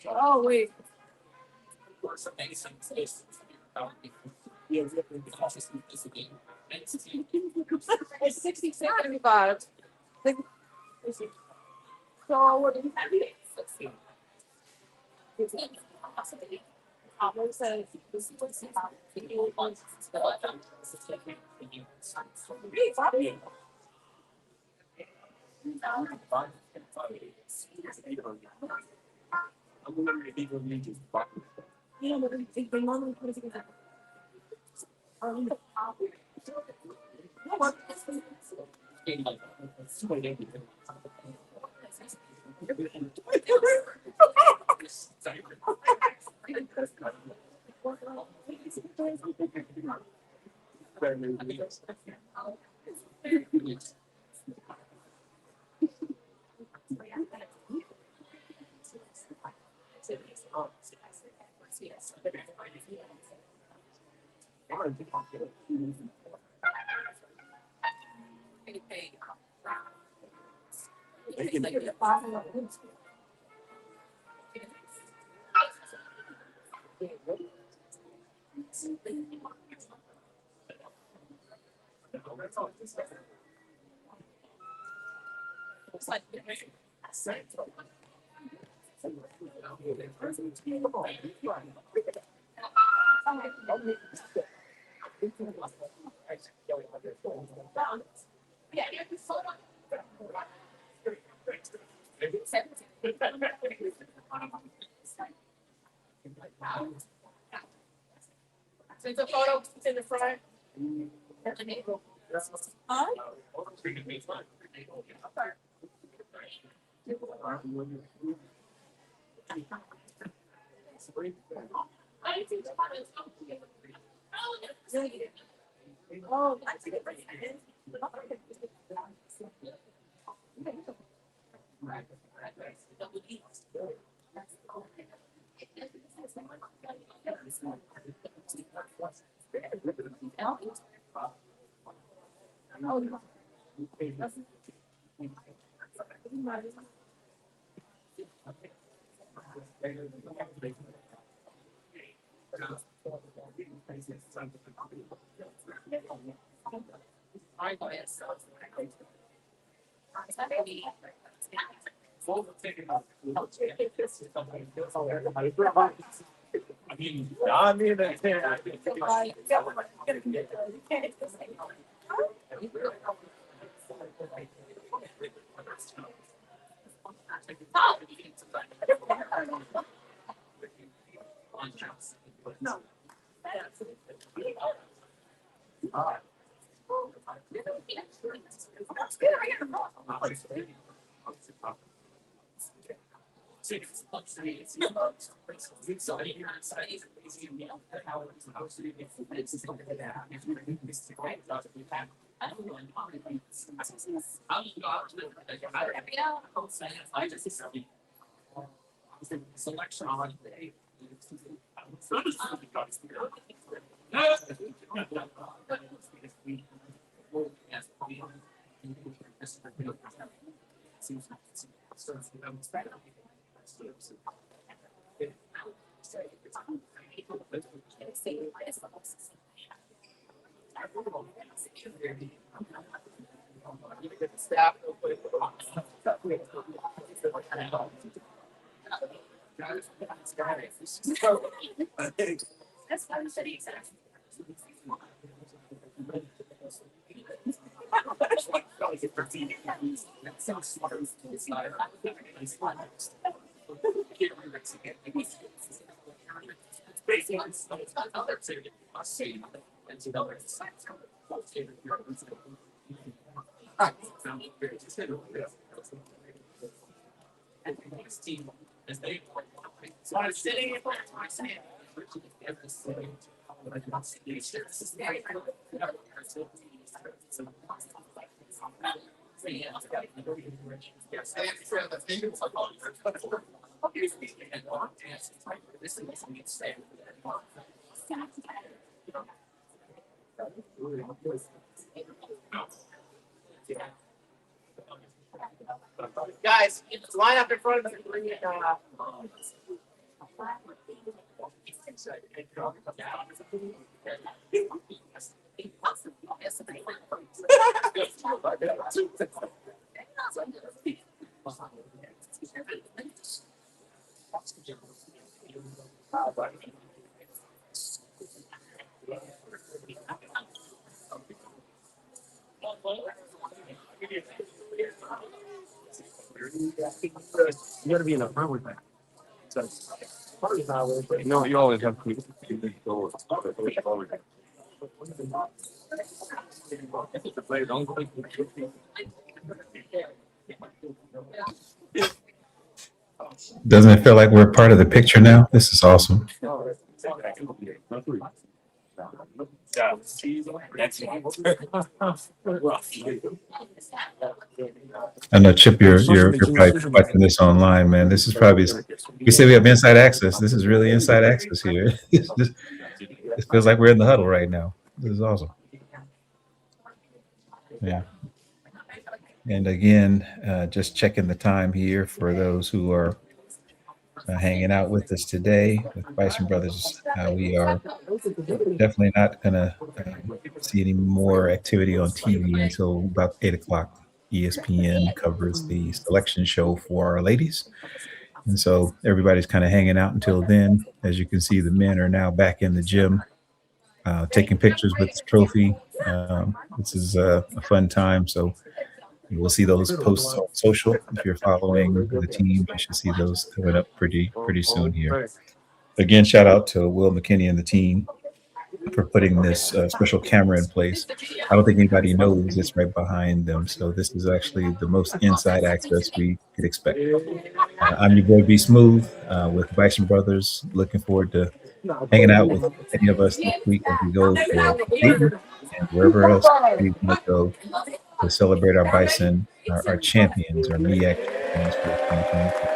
Speaker 7: Oh, wait. It's 60-75. So what do you have? Since the photo in the front. Huh? Oh, I see it. Guys, line up in front of the
Speaker 3: You gotta be in the front with that. No, you always have to.
Speaker 2: Doesn't it feel like we're part of the picture now? This is awesome. I know, Chip, you're probably watching this online, man. This is probably, we say we have inside access. This is really inside access here. It feels like we're in the huddle right now. This is awesome. Yeah. And again, just checking the time here for those who are hanging out with us today with Bison Brothers. We are definitely not going to see any more activity on TV until about 8 o'clock. ESPN covers the selection show for our ladies. And so everybody's kind of hanging out until then. As you can see, the men are now back in the gym, taking pictures with the trophy. This is a fun time. So we'll see those posts on social. If you're following the team, you should see those coming up pretty soon here. Again, shout out to Will McKinney and the team for putting this special camera in place. I don't think anybody knows it's right behind them. So this is actually the most inside access we could expect. I'm your boy B Smooth with Bison Brothers. Looking forward to hanging out with any of us this week as we go for Dayton and wherever else we might go to celebrate our Bison, our champions, our MEAC champions for 2022.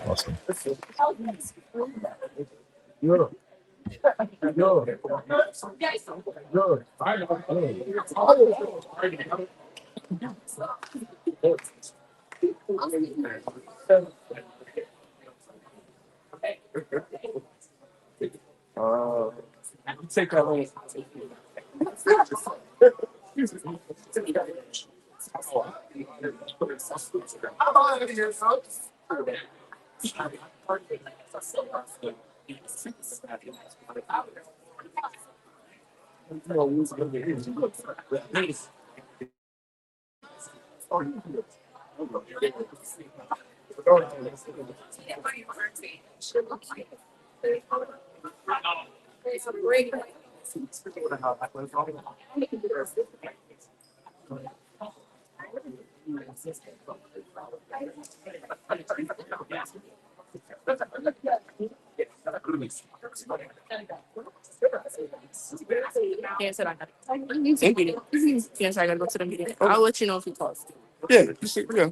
Speaker 2: Awesome.
Speaker 7: Take that away. Yes, I got it. Yes, I gotta go to the meeting. I'll let you know if he calls. Yeah, yeah.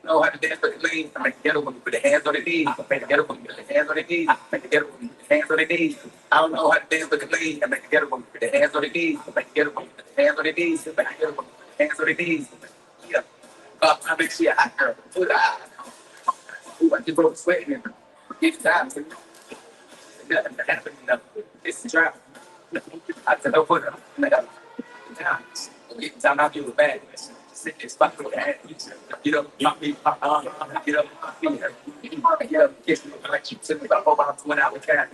Speaker 1: Know how to dance with the lean. I make the ghetto woman put the hands on the knees. I make the ghetto woman put the hands on the knees. I make the ghetto woman put the hands on the knees. I don't know how to dance with the lean. I make the ghetto woman put the hands on the knees. I make the ghetto woman put the hands on the knees. I make the ghetto woman put the hands on the knees. Yeah. I make she a hot girl. Ooh, I just broke sweating in her. It's time for nothing to happen. It's a trap. I said, don't put her. Time out you with bad. Sit there, spot for that. Get up, drop me, get up, my feet. Get up, kiss me like you took me about 4 hours, 1 hour cat.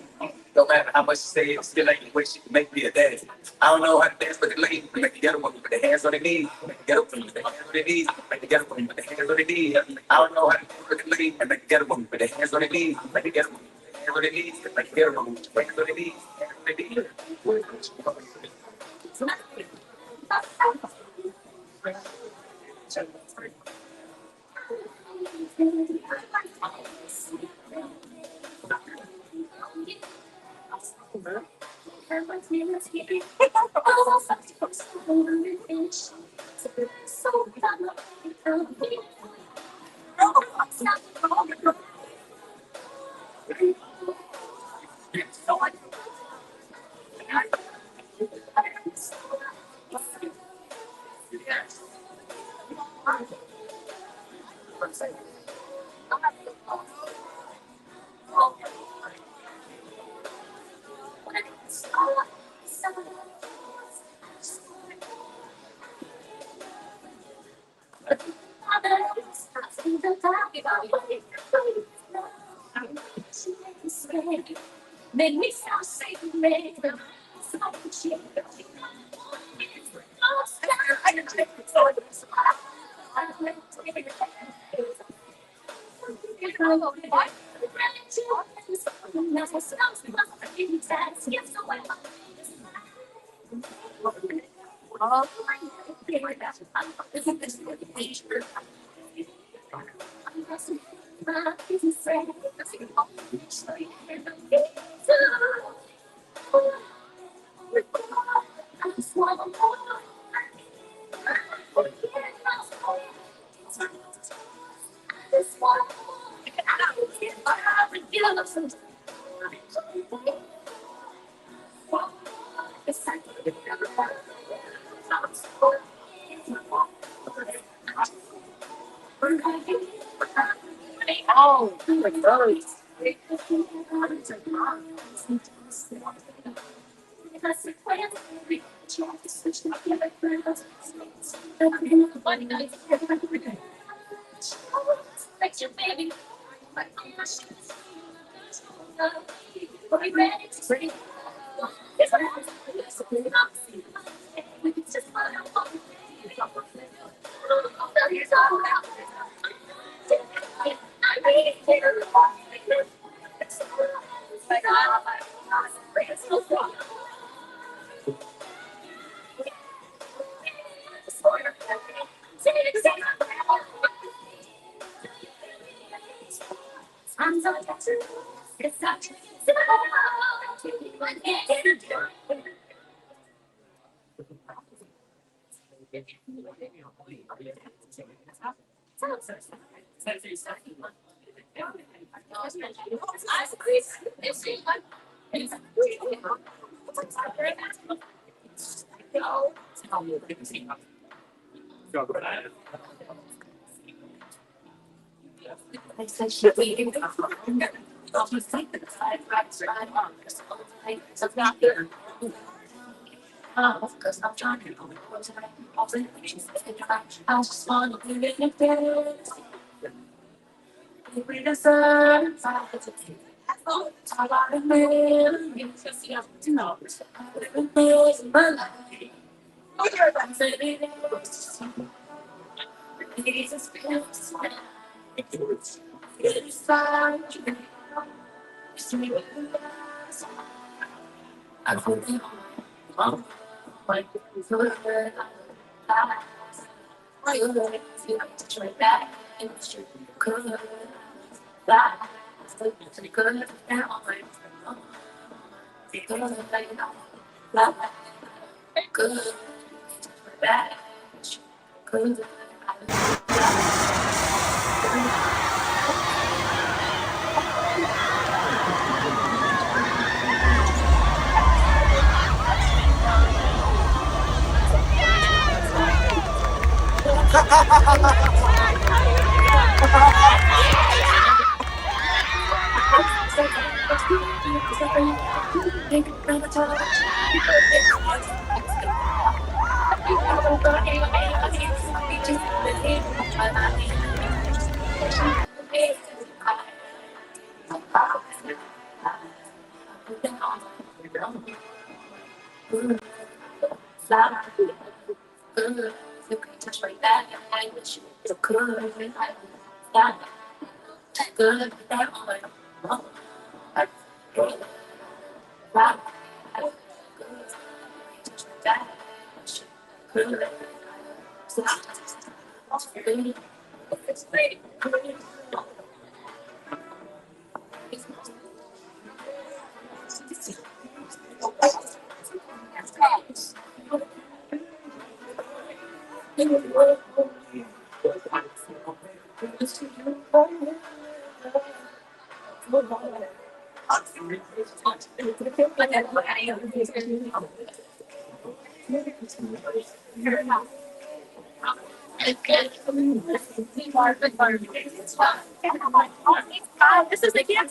Speaker 1: No matter how much you say it, still ain't the way she can make me a daddy. I don't know how to dance with the lean. Make the ghetto woman with the hands on the knees. Make the ghetto woman with the hands on the knees. Make the ghetto woman with the hands on the knees. I don't know how to dance with the lean. Make the ghetto woman with the hands on the knees. Make the ghetto woman with the hands on the knees. Make the ghetto woman with the hands on the knees. Hands on the knees.
Speaker 7: This is the game.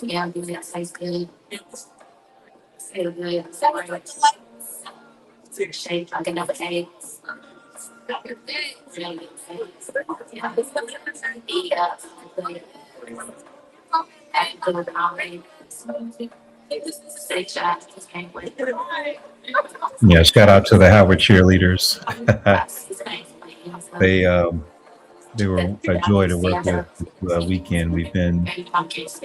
Speaker 7: Yeah, that's high school. Feel good. Shape like another day. Eat up. And good comedy. Six shots. Just can't wait.
Speaker 2: Yeah, shout out to the Howard cheerleaders. they they were a joy to work with this weekend. We've been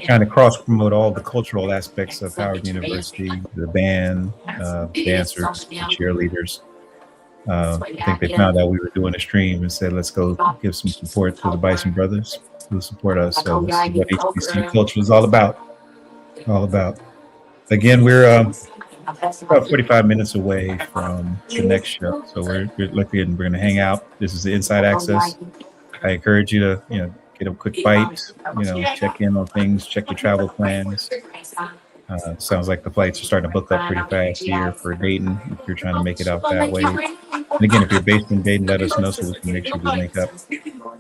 Speaker 2: trying to cross promote all the cultural aspects of Howard University, the band, dancers, the cheerleaders. I think they found out we were doing a stream and said, let's go give some support to the Bison Brothers who support us. So this is what HBCU culture is all about. All about. Again, we're about 45 minutes away from the next show. So we're looking, we're going to hang out. This is the Inside Access. I encourage you to, get a quick bite, check in on things, check your travel plans. Sounds like the flights are starting to book up pretty fast here for Dayton if you're trying to make it out that way. And again, if you're based in Dayton, let us know so we can make sure we link up.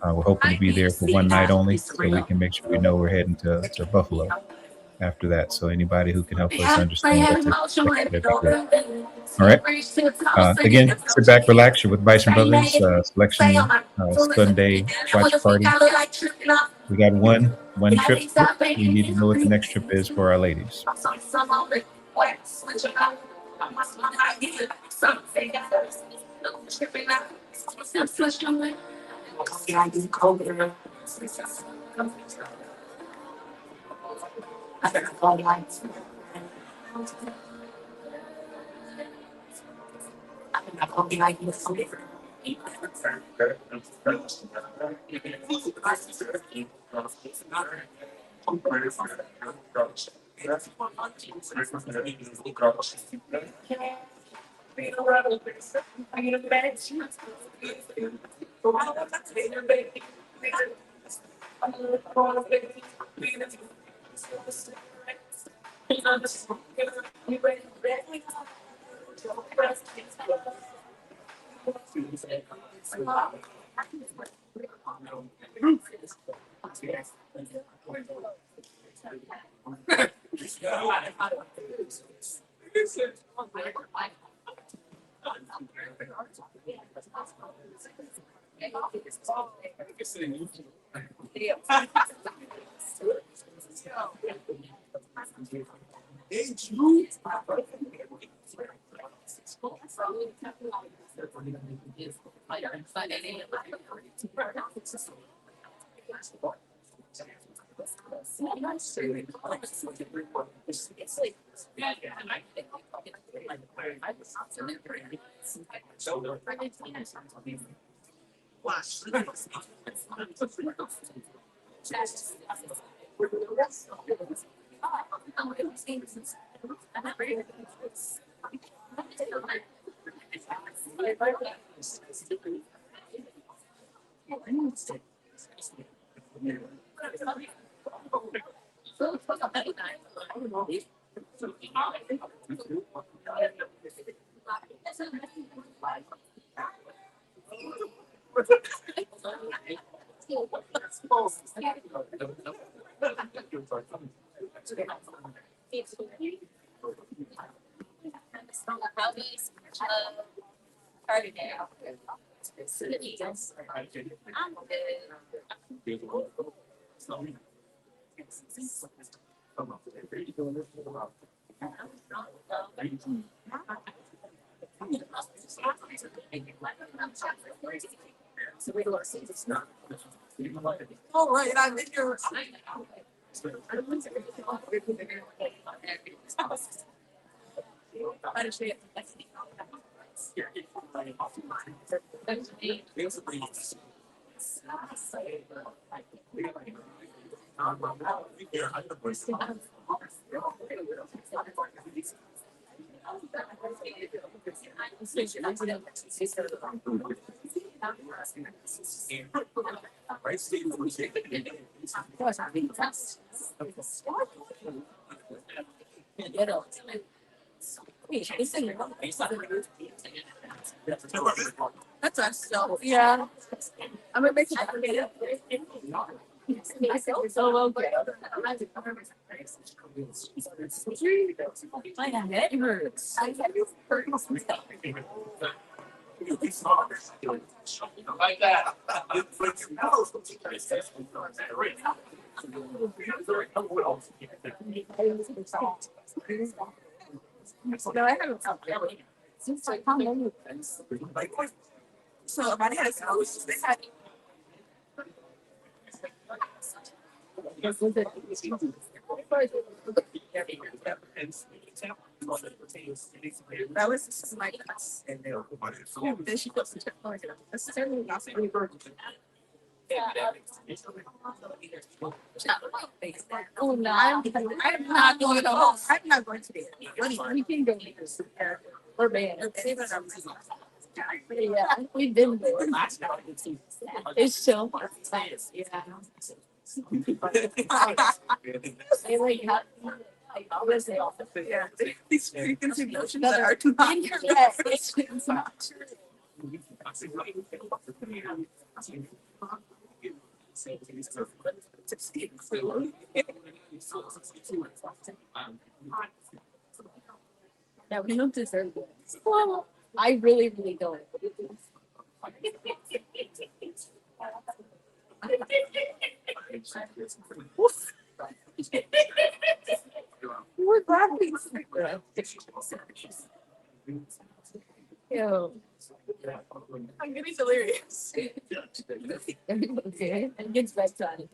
Speaker 2: We're hoping to be there for one night only so we can make sure we know we're heading to Buffalo after that. So anybody who can help us understand that'd be great. All right. Again, sit back, relax. You're with Bison Brothers Selection Sunday watch party. We got one trip. We need to know what the next trip is for our ladies.
Speaker 7: All right, I'm in your. That's us. So yeah, I'm gonna make it. So well, great. My head hurts.
Speaker 3: Like that.
Speaker 7: No, I haven't felt really. Seems like how many things. So my head is always they had. That was just my class. Then she goes to that's certainly not any Oh no, I'm not going to home. I'm not going to be. We can go or band. Yeah, we've been there. It's so fun. Yeah. They like have yeah. These preconceived notions that are not incorrect. It's not true. Yeah, we don't deserve this. Well, I really, really don't. We're laughing. Yo, I'm getting delirious. Okay, and it's bedtime.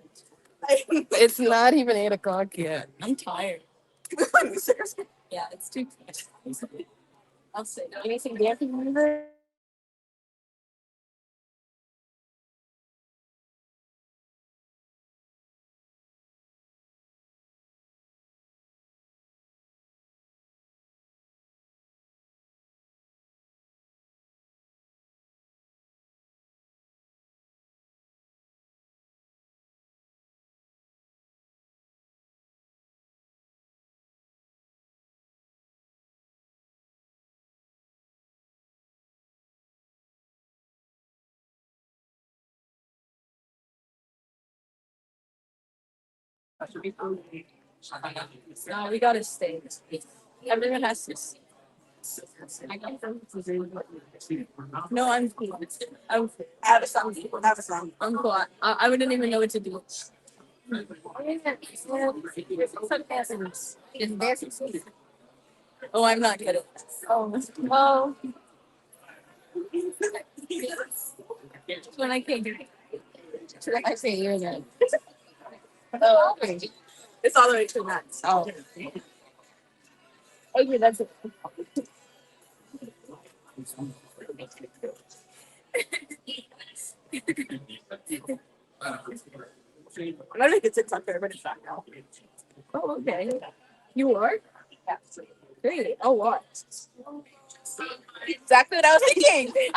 Speaker 7: It's not even 8 o'clock yet. I'm tired. Seriously? Yeah, it's too. I'll say anything dancing there. No, we gotta stay. Everyone has to stay. No, I'm cool. Have a song. Have a song. I'm cool. I wouldn't even know what to do. Oh, I'm not good at this. Oh, well. When I can't do it. I say you're good. Oh, okay. It's all the way to that. Oh. Okay, that's it. I don't think it's unfair, but it's not now. Oh, okay. You are? Yeah. Great. Oh, what? Exactly what I was thinking.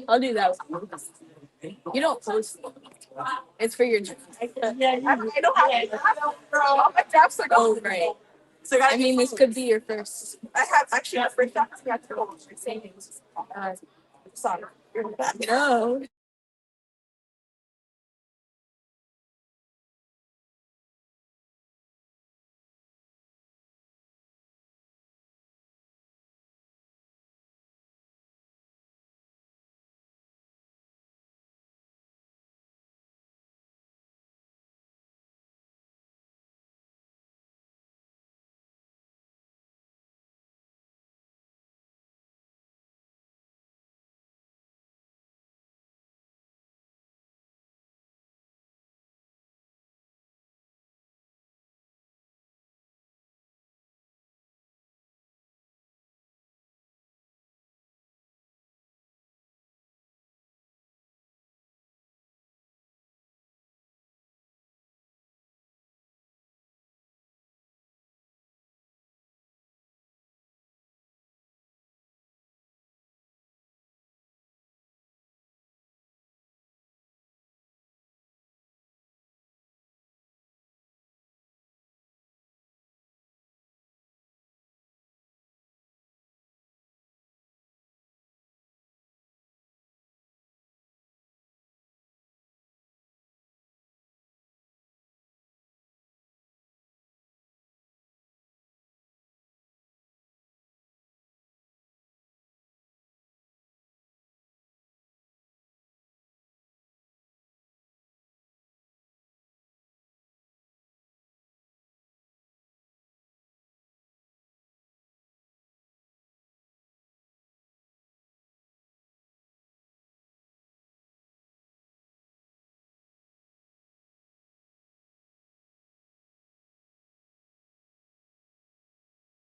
Speaker 7: I'll do that. You don't post. It's for your job. Yeah, I don't have it. Girl, my jobs are going great. So I mean, this could be your first. I have actually a first job. I have to go savings. Sorry. No.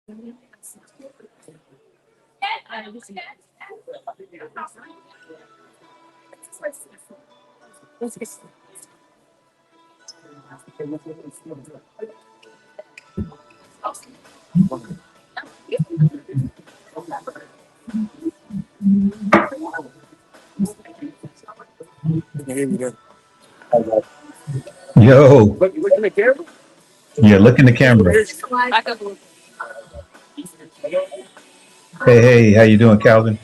Speaker 2: Yo,
Speaker 6: Look in the camera.
Speaker 2: yeah, look in the camera. Hey, how you doing, Calvin?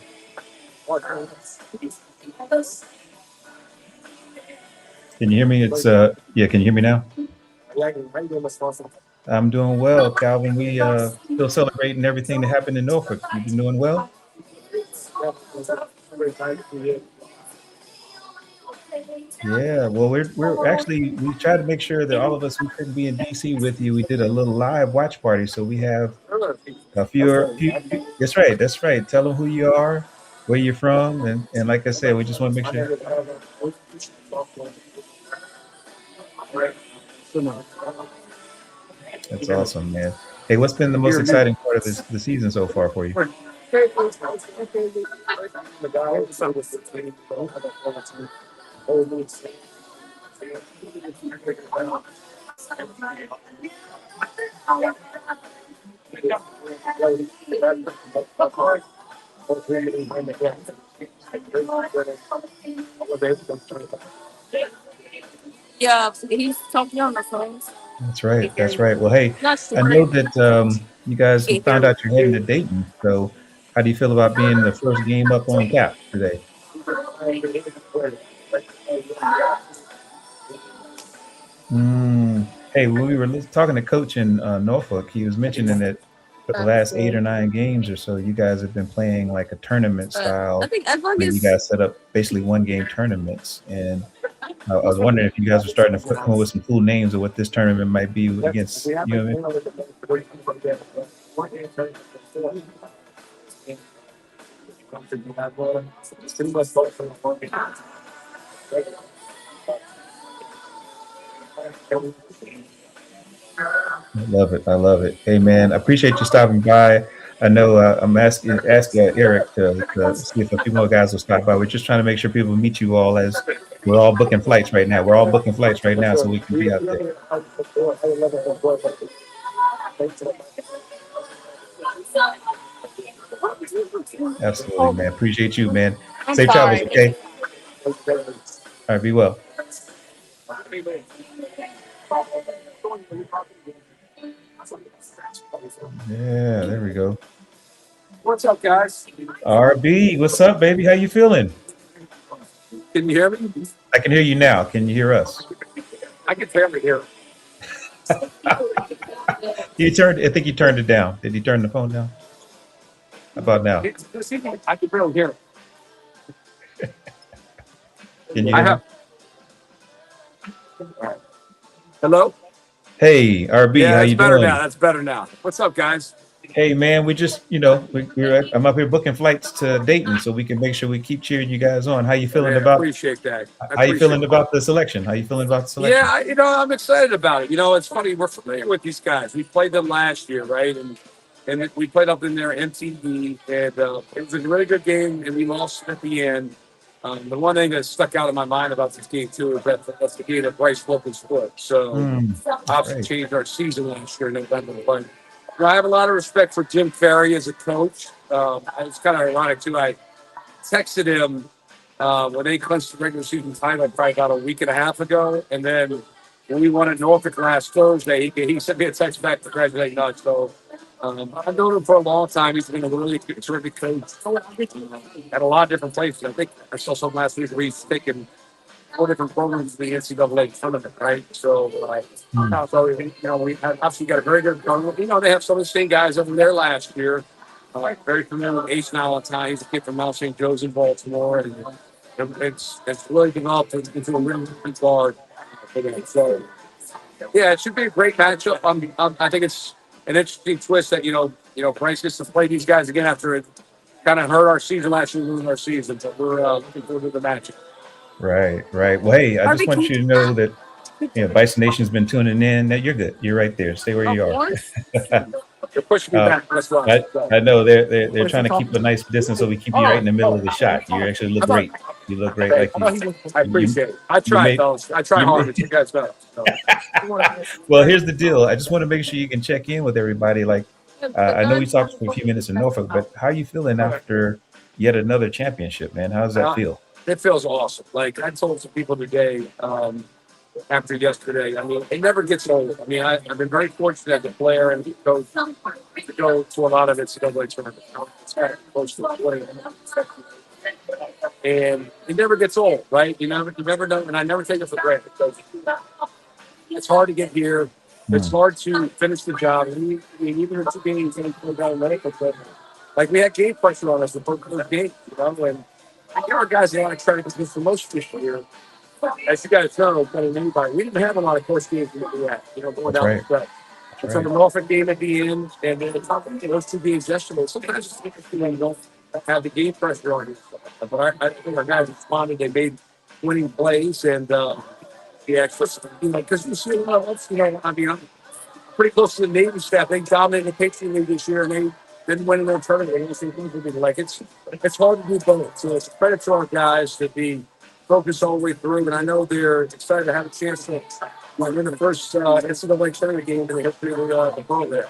Speaker 2: Can you hear me? It's yeah, can you hear me now? I'm doing well, Calvin. We still celebrating everything that happened in Norfolk. You've been doing well? Yeah, well, we're actually we try to make sure that all of us who couldn't be in DC with you, we did a little live watch party. So we have a few. That's right, that's right. Tell them who you are, where you're from, and like I said, we just want to make sure. That's awesome, man. Hey, what's been the most exciting part of the season so far for you?
Speaker 7: Yeah, he's talking on the phone.
Speaker 2: That's right. That's right. Well, hey, I know that you guys found out you're heading to Dayton. So, how do you feel about being the first game up on cap today? Hey, when we were talking to Coach in Norfolk, he was mentioning that for the last 8 or 9 games or so, you guys have been playing like a tournament style.
Speaker 7: I think as long
Speaker 2: You
Speaker 7: as
Speaker 2: guys set up basically 1 game tournaments, and I was wondering if you guys were starting to come up with some cool names of what this tournament might be against. You know what I mean? I love it. I love it. Hey, man, I appreciate you stopping by. I know I'm asking Eric to see if a few more guys will stop by. We're just trying to make sure people meet you all as we're all booking flights right now. We're all booking flights right now so we can be out there. Absolutely, man. Appreciate you, man.
Speaker 7: I'm
Speaker 2: Safe travels,
Speaker 7: sorry.
Speaker 2: okay? All right, be well. Yeah, there we go.
Speaker 6: What's up, guys?
Speaker 2: RB, what's up, baby? How you feeling?
Speaker 6: Can you hear me?
Speaker 2: I can hear you now. Can you hear us?
Speaker 6: I can barely hear.
Speaker 2: I think you turned it down. Did you turn the phone down? How about now?
Speaker 6: I can barely hear.
Speaker 2: Can you hear me?
Speaker 6: Hello?
Speaker 2: Hey, RB,
Speaker 6: Yeah,
Speaker 2: how
Speaker 6: that's
Speaker 2: you
Speaker 6: better
Speaker 2: doing?
Speaker 6: now. That's better now. What's up, guys?
Speaker 2: Hey, man, we just, I'm up here booking flights to Dayton so we can make sure we keep cheering you guys on. How you feeling
Speaker 6: Yeah, I
Speaker 2: about?
Speaker 6: appreciate that.
Speaker 2: How you feeling about the selection? How you feeling about the selection?
Speaker 6: Yeah, I'm excited about it. It's funny. We're familiar with these guys. We played them last year, right? And we played up in their MTV, and it was a really good game, and we lost at the end. The one thing that stuck out in my mind about this game too is that's the game that Bryce Wilkins scored. So obviously
Speaker 2: right.
Speaker 6: changed our season last year in November. But I have a lot of respect for Jim Ferry as a coach. It's kind of ironic too. I texted him when they clinched the regular season title probably about a week and a half ago, and then when we won at Norfolk last Thursday, he sent me a text back congratulating us. So I've known him for a long time. He's been a really terrific coach at a lot of different places. I think I saw some last week where he's taken 4 different programs to the NCAA tournament, right? So, we have obviously got a very good program. They have some of the same guys over there last year. Very familiar with Ace Valentine. He's a kid from Mount St. Joe's in Baltimore, and it's really developed into a really good guard for them. So, yeah, it should be a great matchup. I think it's an interesting twist that Bryce gets to play these guys again after it kind of hurt our season last year, losing our season. So we're looking forward to the matchup.
Speaker 2: Right. Well, hey, I just want you to know that Bison Nation's been tuning in. That you're good. You're right there. Stay where you are.
Speaker 6: You're pushing me back. That's why.
Speaker 2: I know they're trying to keep a nice distance, so we keep you right in the middle of the shot. You actually look great. You look great. Like
Speaker 6: I appreciate it. I try, fellas. I try hard, but you guys know. So.
Speaker 2: Well, here's the deal. I just want to make sure you can check in with everybody. Like, I know we talked for a few minutes in Norfolk, but how are you feeling after yet another championship, man? How does that feel?
Speaker 6: It feels awesome. Like I told some people today, after yesterday, I mean, it never gets old. I mean, I've been very fortunate as a player and to go to a lot of NCAA tournaments. It's kind of close to 20. And it never gets old, right? You never know, and I never take it for granted because it's hard to get here. It's hard to finish the job. I mean, even if 2 games and go down medical, but like we had game pressure on us the first game, and there are guys that want to try to get promotion this year. As you guys know, better than anybody, we didn't have a lot of close games that we had, going down the stretch. So the Norfolk game at the end, and then those 2 games yesterday. Sometimes it's interesting when you don't have the game pressure on you. But I think our guys responded. They made winning plays, and because you see a lot of us, I mean, I'm pretty close to the Navy staff. They dominated the Patriot League this year, and they didn't win in their tournament. Like it's hard to do both. So it's a credit to our guys to be focused all the way through, and I know they're excited to have a chance to win the first NCAA tournament game in the history of the Burr there.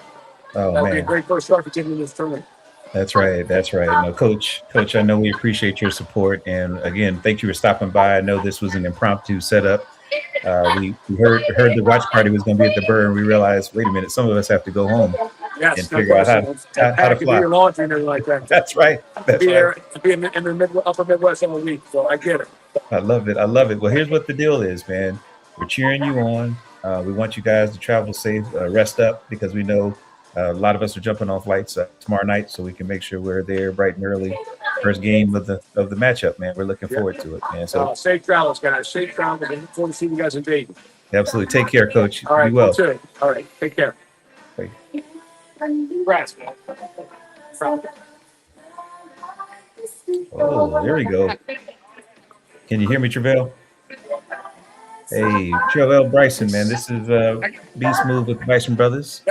Speaker 2: Oh,
Speaker 6: That'd be a
Speaker 2: man.
Speaker 6: great first start for getting in this tournament.
Speaker 2: That's right. No, Coach, I know we appreciate your support. And again, thank you for stopping by. I know this was an impromptu setup. We heard the watch party was going to be at the Burr, and we realized, wait a minute, some of us have to go home and figure out how to fly.
Speaker 6: Laundry and everything like that.
Speaker 2: That's right.
Speaker 6: Be in the upper Midwest all week, so I get it.
Speaker 2: I love it. Well, here's what the deal is, man. We're cheering you on. We want you guys to travel safe, rest up, because we know a lot of us are jumping on flights tomorrow night, so we can make sure we're there bright and early. First game of the matchup, man. We're looking forward to it, man. So
Speaker 6: safe travels, guys. Safe travels. I look forward to seeing you guys in Dayton.
Speaker 2: Absolutely. Take care, Coach.
Speaker 6: All right.
Speaker 2: Be well.
Speaker 6: You too. All right. Take care.
Speaker 2: Bye.
Speaker 6: Congrats, man.
Speaker 2: Oh, there we go. Can you hear me, Travell? Hey, Travell Bryson, man. This is Be Smooth with Bryson Brothers.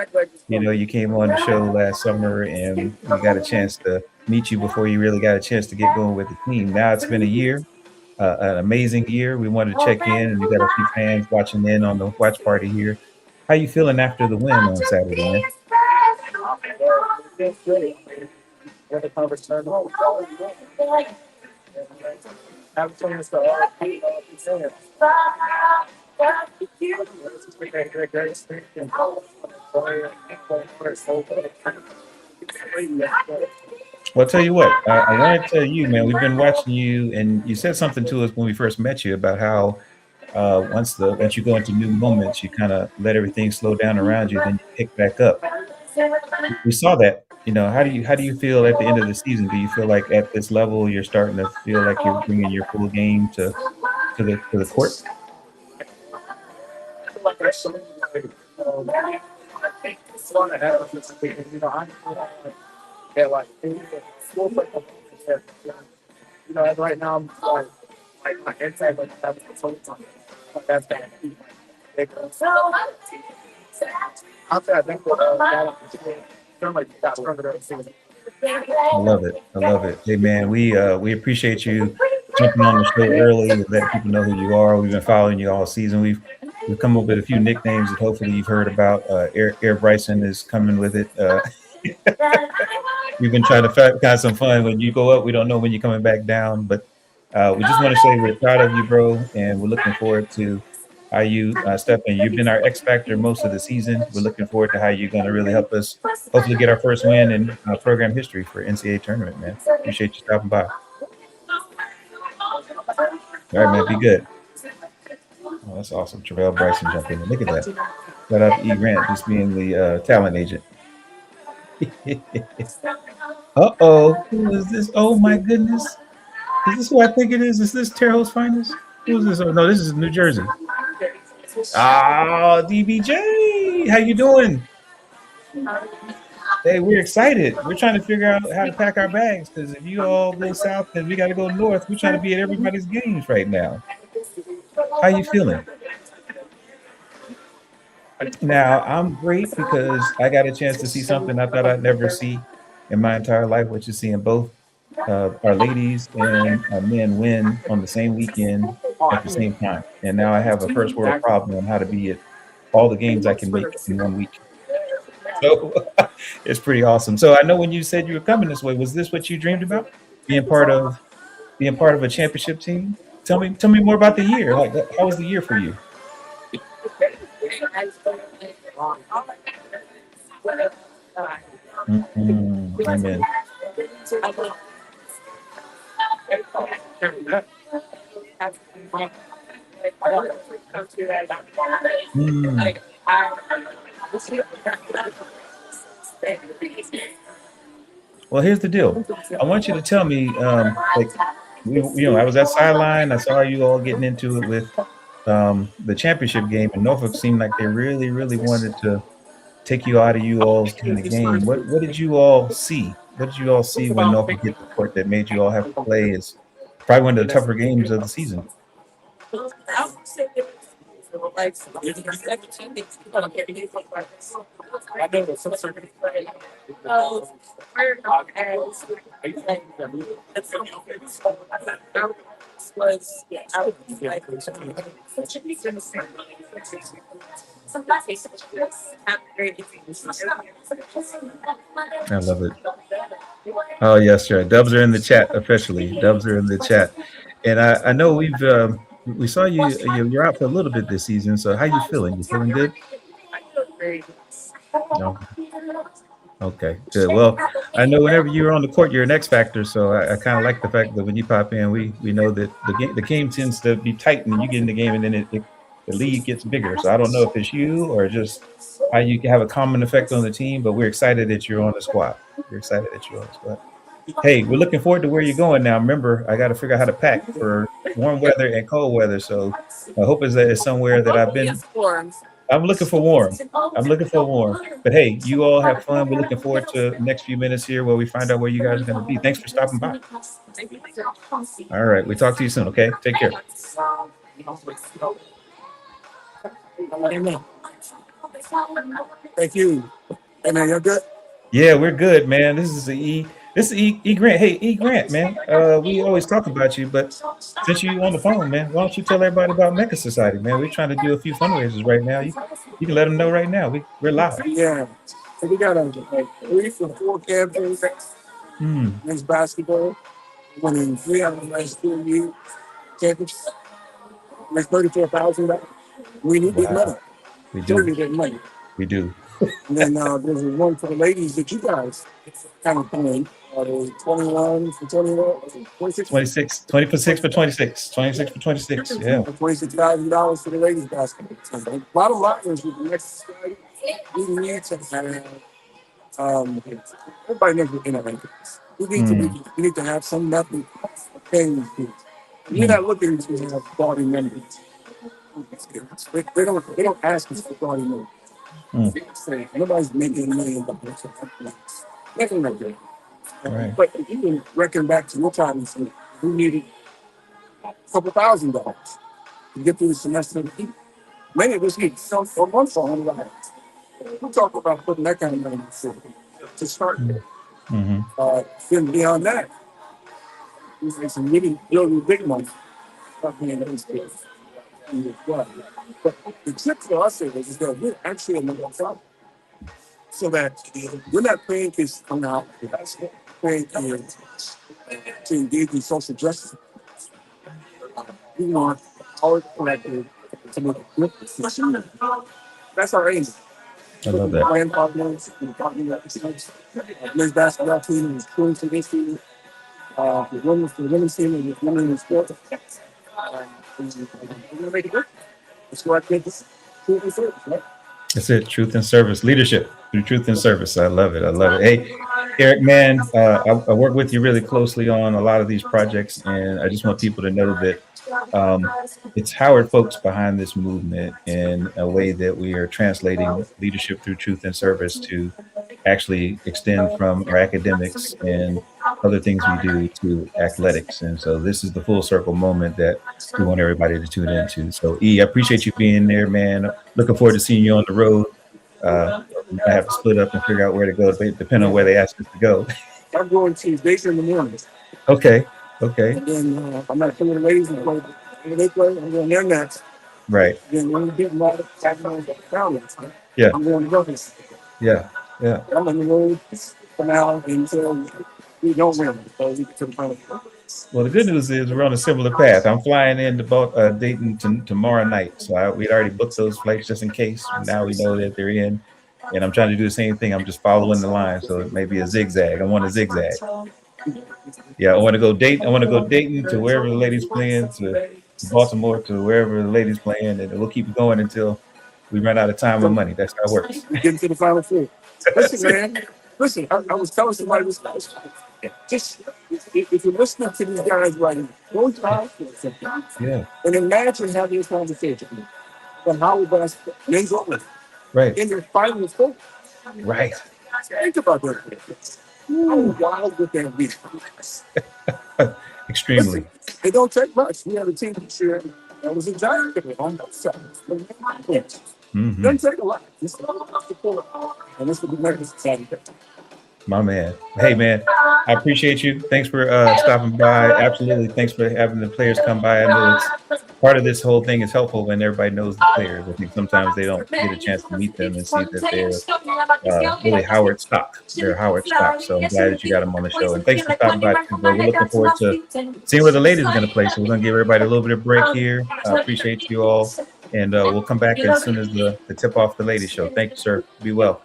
Speaker 2: You came on the show last summer, and we got a chance to meet you before you really got a chance to get going with the team. Now it's been a year, an amazing year. We wanted to check in, and we got a few fans watching in on the watch party here. How you feeling after the win on Saturday, man? Well, I'll tell you what, I want to tell you, man, we've been watching you, and you said something to us when we first met you about how once you go into new moments, you kind of let everything slow down around you, then you pick back up. We saw that. How do you feel at the end of the season? Do you feel like at this level you're starting to feel like you're bringing your full game to the court?
Speaker 6: Right now I'm like my inside like that's bad. I think
Speaker 2: I love it. Hey, man, we appreciate you jumping on the show early and letting people know who you are. We've been following you all season. We've come up with a few nicknames that hopefully you've heard about. Air Bryson is coming with it. We've been trying to find some fun. When you go up, we don't know when you're coming back down. But we just want to say we're proud of you, bro, and we're looking forward to how you step in. You've been our X factor most of the season. We're looking forward to how you're going to really help us hopefully get our first win in program history for NCAA tournament, man. Appreciate you stopping by. All right, man. Be good. Oh, that's awesome. Travell Bryson jumped in. Look at that. Shout out to E. Grant just being the talent agent. Uh-oh. Who is this? Oh, my goodness. Is this who I think it is? Is this Terre Haute Finest? Who is this? Oh, no, this is New Jersey. Oh, DBJ. How you doing? Hey, we're excited. We're trying to figure out how to pack our bags, because if you all go south and we got to go north, we're trying to be at everybody's games right now. How you feeling? Now I'm great because I got a chance to see something I thought I'd never see in my entire life, which is seeing both our ladies and our men win on the same weekend at the same time. And now I have a first world problem on how to be at all the games I can make in one week. So it's pretty awesome. So I know when you said you were coming this way, was this what you dreamed about? Being part of a championship team? Tell me more about the year. Like how was the year for you? Amen. Mm. Well, here's the deal. I want you to tell me, like, I was at sideline. I saw you all getting into it with the championship game, and Norfolk seemed like they really, really wanted to take you out of you all's kind of game. What did you all see? What did you all see when Norfolk hit the court that made you all have to play? Is probably one of the tougher games of the season.
Speaker 7: Like,
Speaker 2: I love it. Oh yes, sir. Dubs are in the chat officially. Dubs are in the chat, and I know we saw you're out for a little bit this season. So how you feeling? You feeling good? No. Okay, good. Well, I know whenever you're on the court, you're an X factor. So I kind of like the fact that when you pop in, we know that the game tends to be tight, and you get in the game, and then the lead gets bigger. So I don't know if it's you or just how you can have a common effect on the team, but we're excited that you're on the squad. We're excited that you're on the squad. Hey, we're looking forward to where you're going now. Remember, I got to figure out how to pack for warm weather and cold weather. So I hope it's somewhere that I've been. I'm looking for warm. I'm looking for warm. But hey, you all have fun. We're looking forward to the next few minutes here where we find out where you guys are going to be. Thanks for stopping by. All right. We talk to you soon. Okay. Take care.
Speaker 6: Thank you. Hey man, you're good?
Speaker 2: Yeah, we're good, man. This is E Grant. Hey, E Grant, man. We always talk about you, but since you're on the phone, man, why don't you tell everybody about Mecca Society, man? We're trying to do a few fundraisers right now. You can let them know right now. We're live.
Speaker 6: Yeah. So we got like 3 or 4 campaigns. Men's basketball. Winning 3 out of the last 2 years. Championships. Makes $34,000. We need that money.
Speaker 2: We do.
Speaker 6: We need that money.
Speaker 2: We do.
Speaker 6: And then there's one for the ladies that you guys kind of playing. 21 for 21, 26?
Speaker 2: 26 for 26. 26 for 26. Yeah.
Speaker 6: $26,000 for the ladies basketball. So the bottom line is with the next society, we need to have everybody knows what internet is. We need to have some method of paying these kids. We're not looking to have quality members. They don't ask us for quality members. Nobody's making $1 million. Nothing like that.
Speaker 2: Right.
Speaker 6: But if you can reckon back to your time and say, we needed a couple $1,000 to get through the semester. Many of us need some for months on $100. We talk about putting that kind of money to start with. Then beyond that, we make some really big money. But the trick for us is that we're actually in the problem. So that we're not paying kids to come out, we're paying kids to engage in social justice. We want our collective to make a difference. That's our aim.
Speaker 2: I love that.
Speaker 6: Playing partners, men's basketball team is doing for this team. The women's team and the women in sport. We're gonna make it good. That's what I think is truth and service, right?
Speaker 2: That's it. Truth and service. Leadership through truth and service. I love it. I love it. Hey, Eric, man, I work with you really closely on a lot of these projects, and I just want people to know that it's Howard folks behind this movement in a way that we are translating leadership through truth and service to actually extend from our academics and other things we do to athletics. And so this is the full circle moment that we want everybody to tune into. So E, I appreciate you being there, man. Looking forward to seeing you on the road. We might have to split up and figure out where to go, depending on where they ask us to go.
Speaker 6: I'm going to Basin in the morning.
Speaker 2: Okay. Okay.
Speaker 6: And then I'm not feeling lazy. When they play, I'm going there next.
Speaker 2: Right.
Speaker 6: Then when we get them all the balance,
Speaker 2: Yeah.
Speaker 6: I'm going to go this.
Speaker 2: Yeah. Yeah.
Speaker 6: I'm on the road for now until we don't win. So we get to the final.
Speaker 2: Well, the good news is we're on a similar path. I'm flying into Dayton tomorrow night, so we'd already booked those flights just in case. Now we know that they're in, and I'm trying to do the same thing. I'm just following the line, so it may be a zigzag. I want a zigzag. Yeah, I want to go Dayton. I want to go Dayton to wherever the ladies playing, to Baltimore to wherever the ladies playing, and we'll keep going until we run out of time and money. That's how it works.
Speaker 6: Get to the final four. Listen, man. Listen, I was telling somebody this last night. Just if you're listening to these guys right now, go try
Speaker 2: Yeah.
Speaker 6: and imagine having this conversation. But how would I then go with
Speaker 2: Right.
Speaker 6: in your final four?
Speaker 2: Right.
Speaker 6: Think about that. How wild would that be?
Speaker 2: Extremely.
Speaker 6: Listen, it don't take much. We had a team this year that was a giant on that side.
Speaker 2: Mm-hmm.
Speaker 6: Doesn't take a lot. Just support. And this would be next Saturday.
Speaker 2: My man. Hey, man, I appreciate you. Thanks for stopping by. Absolutely. Thanks for having the players come by. I know it's part of this whole thing is helpful when everybody knows the players. I think sometimes they don't get a chance to meet them and see that they're really Howard stock. They're Howard stock. So I'm glad that you got them on the show. And thanks for stopping by, too, bro. We're looking forward to seeing where the ladies are going to play. So we're going to give everybody a little bit of break here. I appreciate you all. And we'll come back as soon as the tip off the ladies show. Thank you, sir. Be well.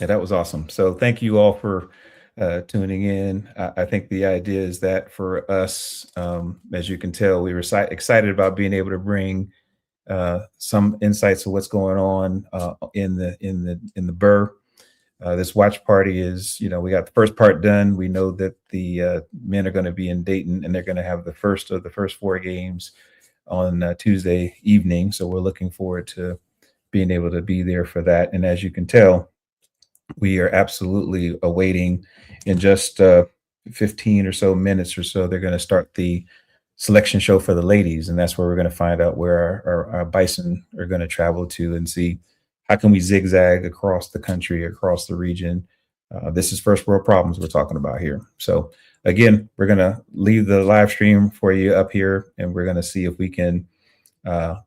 Speaker 2: Yeah, that was awesome. So thank you all for tuning in. I think the idea is that for us, as you can tell, we were excited about being able to bring some insights of what's going on in the Burr. This watch party is, we got the first part done. We know that the men are going to be in Dayton, and they're going to have the first of the first four games on Tuesday evening. So we're looking forward to being able to be there for that. And as you can tell, we are absolutely awaiting in just 15 or so minutes or so. They're going to start the selection show for the ladies, and that's where we're going to find out where our bison are going to travel to and see how can we zigzag across the country, across the region. This is first world problems we're talking about here. So again, we're going to leave the live stream for you up here, and we're going to see if we can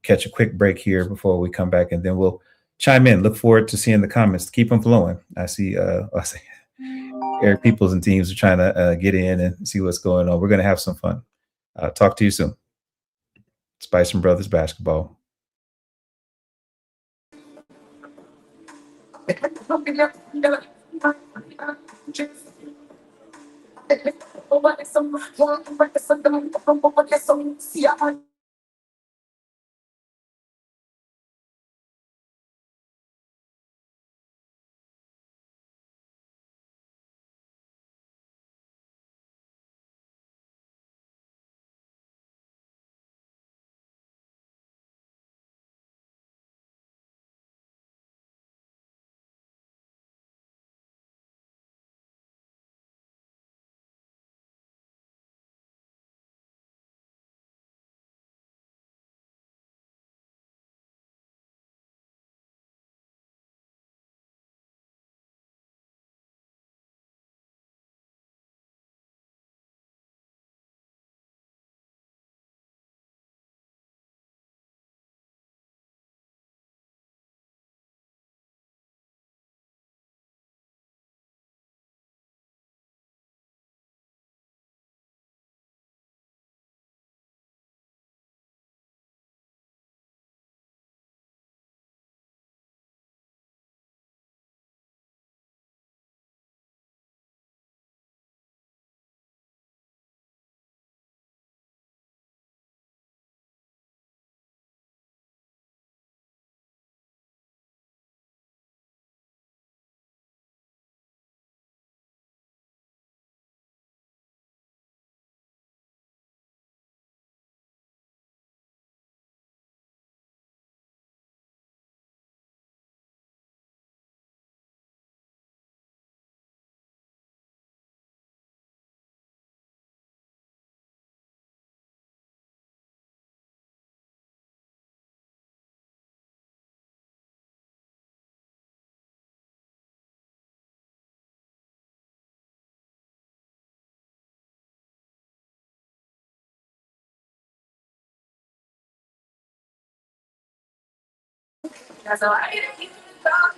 Speaker 2: catch a quick break here before we come back, and then we'll chime in. Look forward to seeing the comments. Keep them flowing. I see Eric Peoples and teams are trying to get in and see what's going on. We're going to have some fun. Talk to you soon. Spice and Brothers basketball.
Speaker 7: So I didn't even know.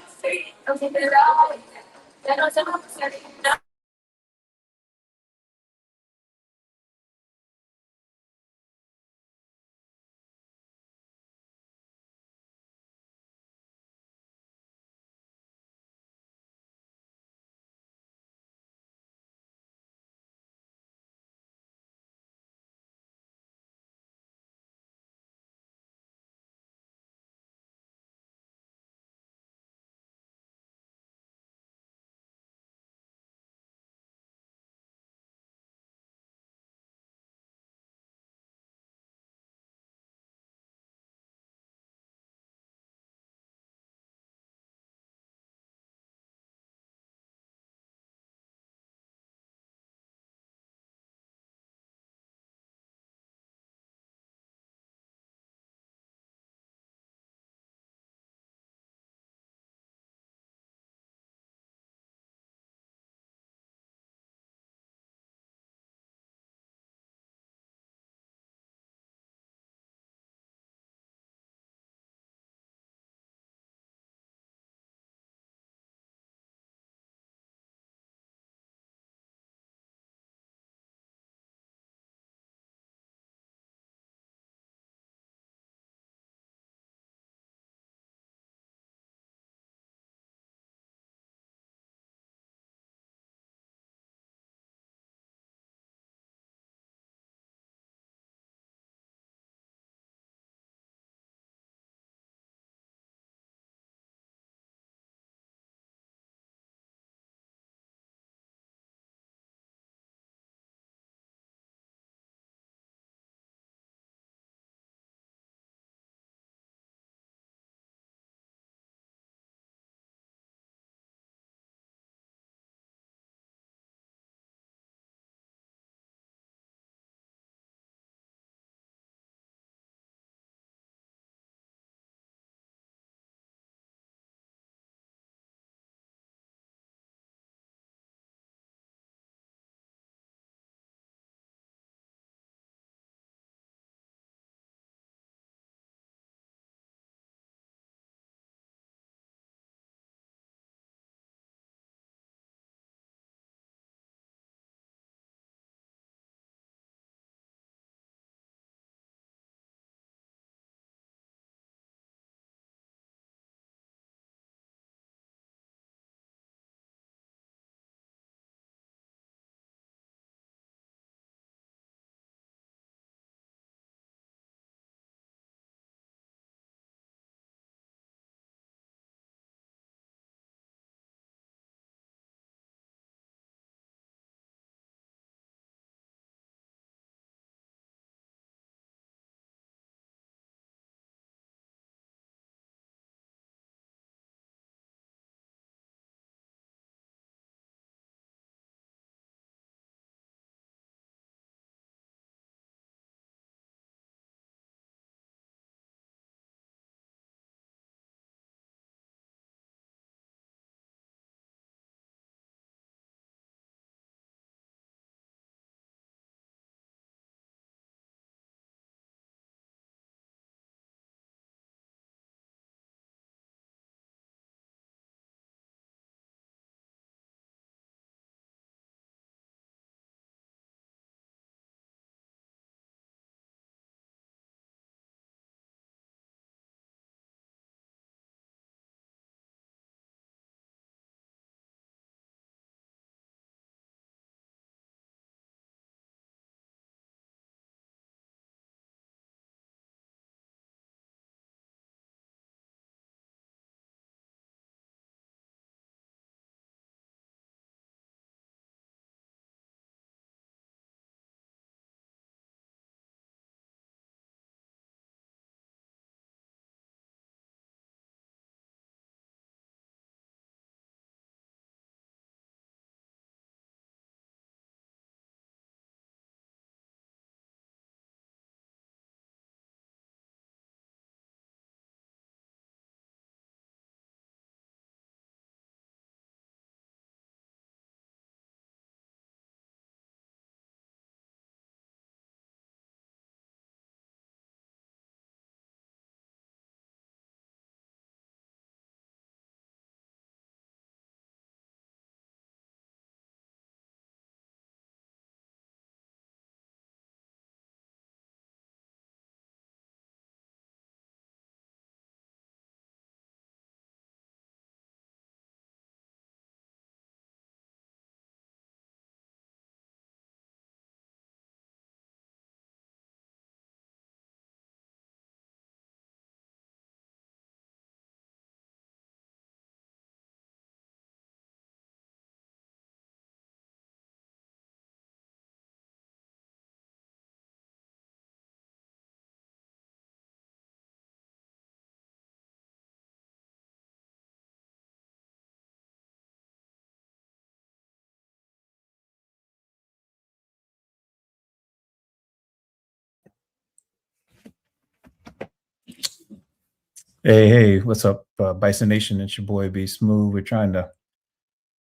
Speaker 2: Hey, what's up, Bison Nation? It's your boy B Smooth. We're trying to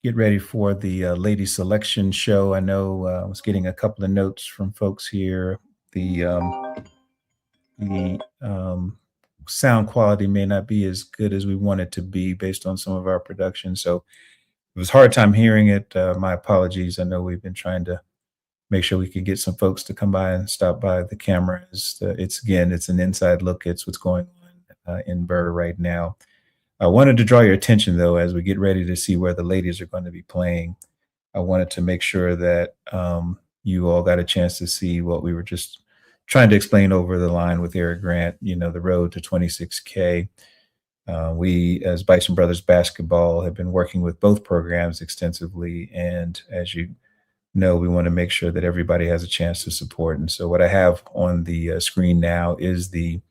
Speaker 2: get ready for the lady selection show. I know I was getting a couple of notes from folks here. The sound quality may not be as good as we want it to be based on some of our production. So it was a hard time hearing it. My apologies. I know we've been trying to make sure we could get some folks to come by and stop by the cameras. It's again, it's an inside look. It's what's going on in Burr right now. I wanted to draw your attention, though, as we get ready to see where the ladies are going to be playing. I wanted to make sure that you all got a chance to see what we were just trying to explain over the line with Eric Grant, you know, the road to 26K. We, as Bison Brothers Basketball, have been working with both programs extensively. And as you know, we want to make sure that everybody has a chance to support. And so what I have on the screen now is the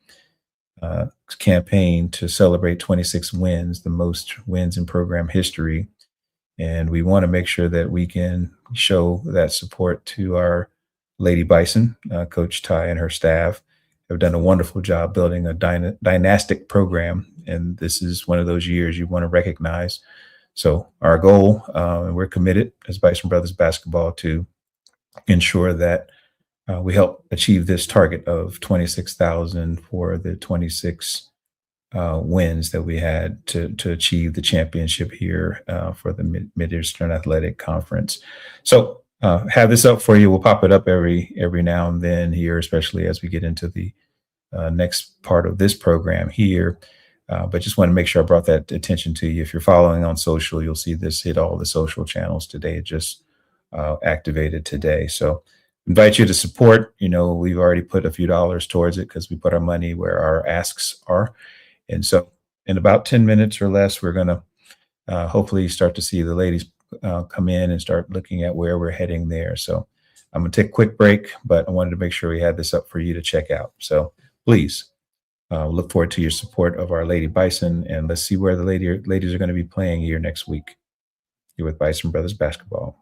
Speaker 2: campaign to celebrate 26 wins, the most wins in program history. And we want to make sure that we can show that support to our Lady Bison. Coach Ty and her staff have done a wonderful job building a dynastic program. And this is one of those years you want to recognize. So our goal, and we're committed as Bison Brothers Basketball to ensure that we help achieve this target of 26,000 for the 26 wins that we had to achieve the championship here for the Mid-Eastern Athletic Conference. So have this up for you. We'll pop it up every now and then here, especially as we get into the next part of this program here. But just want to make sure I brought that attention to you. If you're following on social, you'll see this hit all the social channels today. It just activated today. So invite you to support. You know, we've already put a few dollars towards it because we put our money where our asks are. And so in about 10 minutes or less, we're going to hopefully start to see the ladies come in and start looking at where we're heading there. So I'm going to take a quick break, but I wanted to make sure we had this up for you to check out. So please look forward to your support of our Lady Bison, and let's see where the ladies are going to be playing here next week here with Bison Brothers Basketball.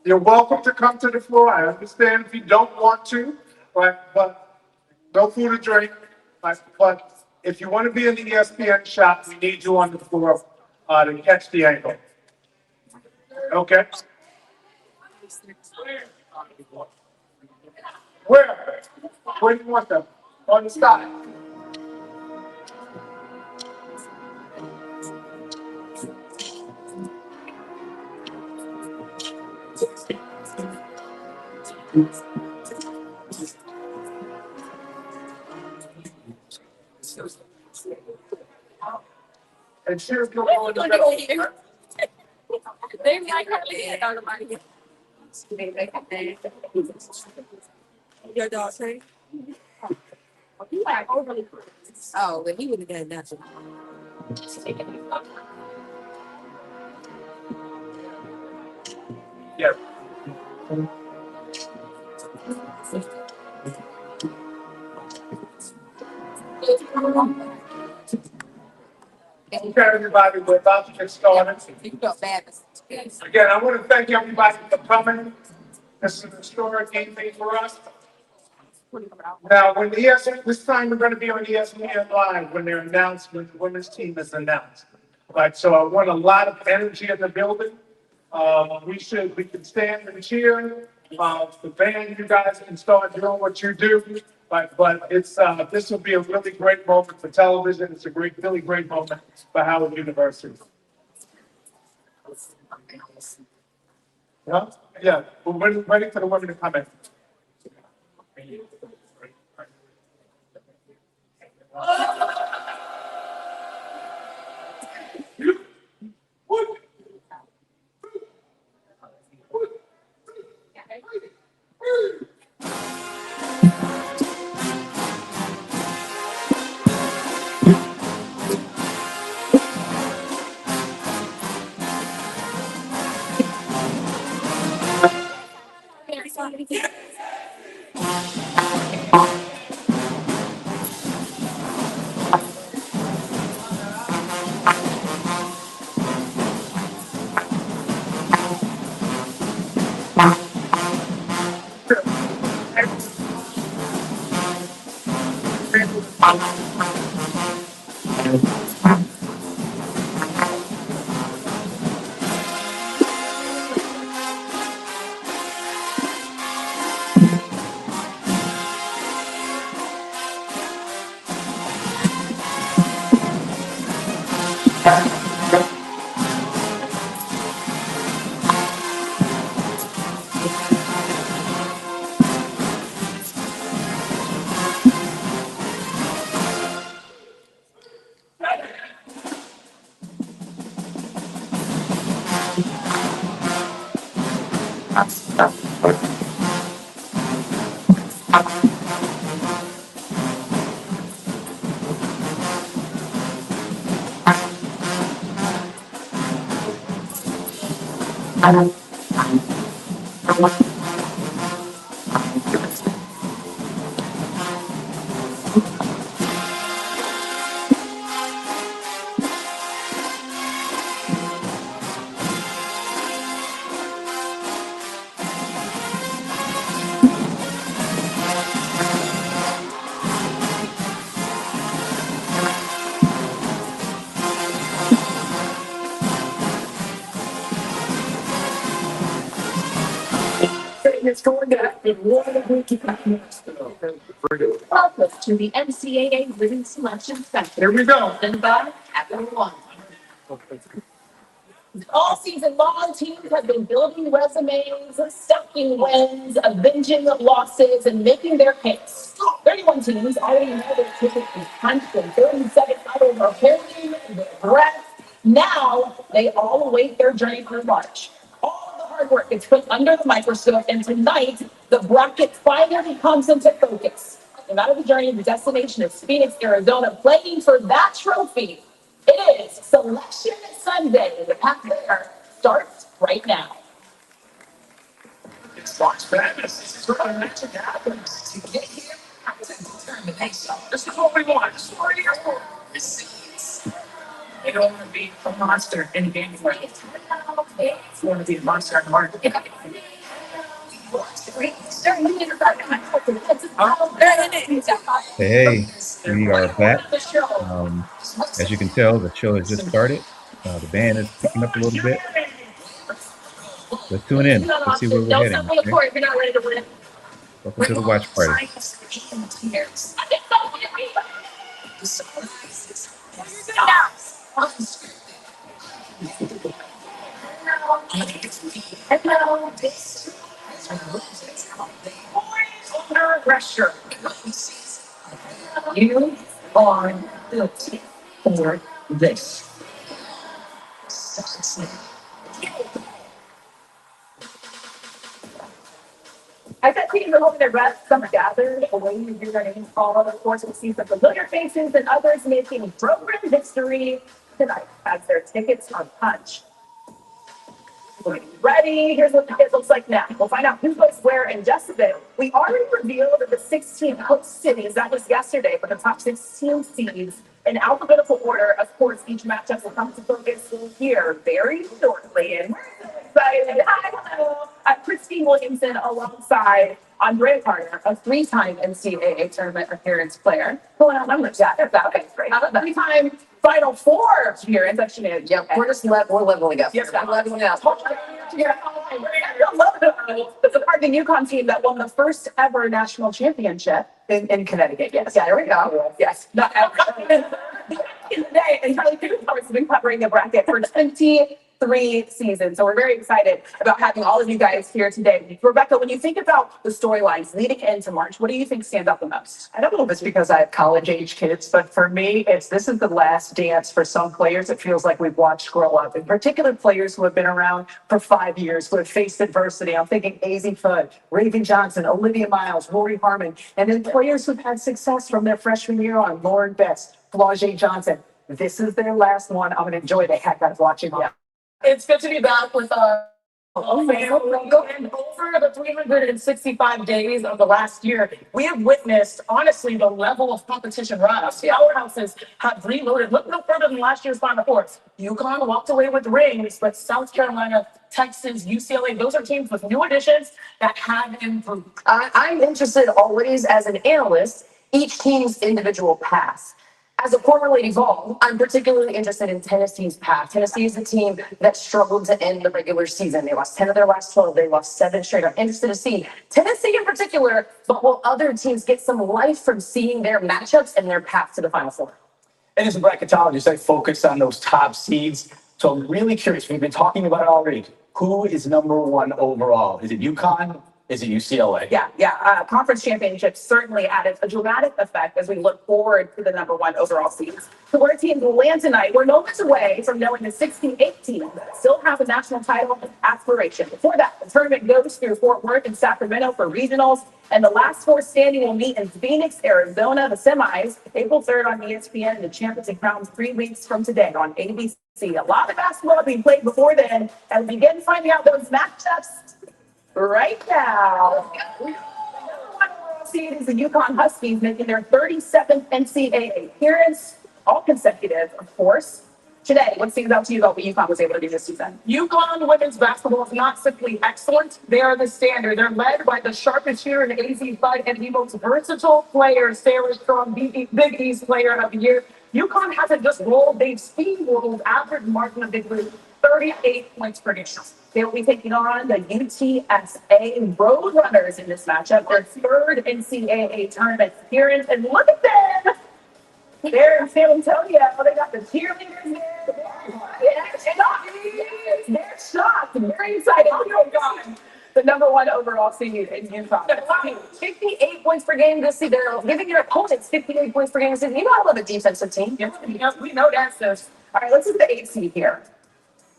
Speaker 6: You're welcome to come to the floor. I understand if you don't want to, right? But no food or drink. Right? But if you want to be in the ESPN shop, we need you on the floor to catch the angle. Okay? Where? Where do you want them? On the side. And cheers to all of the
Speaker 7: They like hardly talk about it. Your dog, right? He like overly. Oh, but he would have done nothing.
Speaker 6: Yeah. Okay, everybody, we're about to get started.
Speaker 7: You felt bad.
Speaker 6: Again, I want to thank everybody for coming. This is an historic evening for us. Now, when ESPN, this time we're going to be on ESPN Live when their announcement, the women's team is announced. Right, so I want a lot of energy in the building. We can stand and cheer. The band, you guys can start doing what you do. But it's this will be a really great moment for television. It's a really great moment for Howard University. Yeah, yeah. We're ready for the women to come in. It's going to be welcome to the NCAA Women's Selection Center. Here we go. And by everyone. All season long, teams have been building resumes, stacking wins, avenging losses, and making their case. 31 teams already know their ticket is punched, and 37 others are holding their breath. Now they all await their journey through March. All of the hard work is put under the microscope, and tonight the bracket finally comes into focus. No matter the journey, the destination is Phoenix, Arizona, playing for that trophy. It is Selection Sunday. The path there starts right now. It's Fox Madness. This is where the magic happens. To get here, it's determination. This is what we want. This is what we're here for. Receipts. They don't want to be a monster in the game. They want to be a monster in the market.
Speaker 2: Hey, we are back. As you can tell, the show has just started. The band is picking up a little bit. Let's tune in. Let's see where we're heading. Okay? Welcome to the watch party.
Speaker 4: Hello, under pressure. You are built for this. As that teams are holding their breath, some are gathered, awaiting to hear their names called. Of course, we'll see some familiar faces and others making program history tonight as their tickets are punched. Ready? Here's what it looks like now. We'll find out who goes where in just a bit. We already revealed the 16 host cities. That was yesterday, but the top 16 seeds in alphabetical order. Of course, each matchup will come to focus here very shortly. And we're so excited. Hi, hello. Christine Williamson alongside Andrea Carter, a three-time NCAA tournament appearance player. Pulling out numbers, yeah, that's great. Three-time Final Four appearance. Actually, yeah, we're leveling up. Yes, I'm leveling up. It's a part of the UConn team that won the first ever national championship in Connecticut. Yes, yeah, there we go. Yes, not ever. Today, and Charlie Cooper has been covering the bracket for 23 seasons. So we're very excited about having all of you guys here today. Rebecca, when you think about the storylines leading into March, what do you think stands out the most?
Speaker 8: I don't know if it's because I have college age kids, but for me, this is the last dance for some players. It feels like we've watched grow up, in particular players who have been around for 5 years, who have faced adversity. I'm thinking Azzi Fudd, Raven Johnson, Olivia Miles, Rory Harmon, and then players who've had success from their freshman year on, Lauren Best, Flau'jae Johnson. This is their last one. I'm going to enjoy the heck out of watching them.
Speaker 4: It's good to be back with over the 365 days of the last year. We have witnessed, honestly, the level of competition rise. Powerhouses have reloaded. Look no further than last year's Final Four. UConn walked away with rings, but South Carolina, Texas, UCLA, those are teams with new additions that have improved.
Speaker 9: I'm interested always as an analyst, each team's individual path. As a former Lady Vol, I'm particularly interested in Tennessee's path. Tennessee is a team that struggled to end the regular season. They lost 10 of their last 12. They lost 7 straight. I'm interested to see Tennessee in particular, but will other teams get some life from seeing their matchups and their path to the Final Four?
Speaker 5: And as a bracketologist, I focus on those top seeds. So I'm really curious. We've been talking about it already. Who is number one overall? Is it UConn? Is it UCLA?
Speaker 4: Yeah. Conference championships certainly added a dramatic effect as we look forward to the number one overall seeds. So where teams will land tonight, we're moments away from knowing the 16-8 teams that still have a national title aspiration. Before that, the tournament goes through Fort Worth and Sacramento for regionals, and the last 4 standing will meet in Phoenix, Arizona. The semis, April 3rd on ESPN, and the champions and crowns 3 weeks from today on ABC. A lot of basketball being played before then, and we begin finding out those matchups right now. Seed is the UConn Huskies making their 37th NCAA appearance, all consecutive, of course. Today, what stands out to you about what UConn was able to do this season? UConn women's basketball is not simply excellent, they are the standard. They're led by the sharpest shooter in Azzi Fudd and the most versatile player, Sarah Strong, Big East Player of the Year. UConn hasn't just rolled, they've steamrolled average margin of victory, 38 points per game. They will be taking on the UTSA Roadrunners in this matchup, their 3rd NCAA tournament appearance. And look at them! They're in San Antonio. They got the cheerleaders there. They're shocked. Very excited. The number one overall seed in UConn. 58 points per game this season. They're giving your opponents 58 points per game this season. You know I love a defensive team. We know that, sis. All right, let's look at the 8 seed here.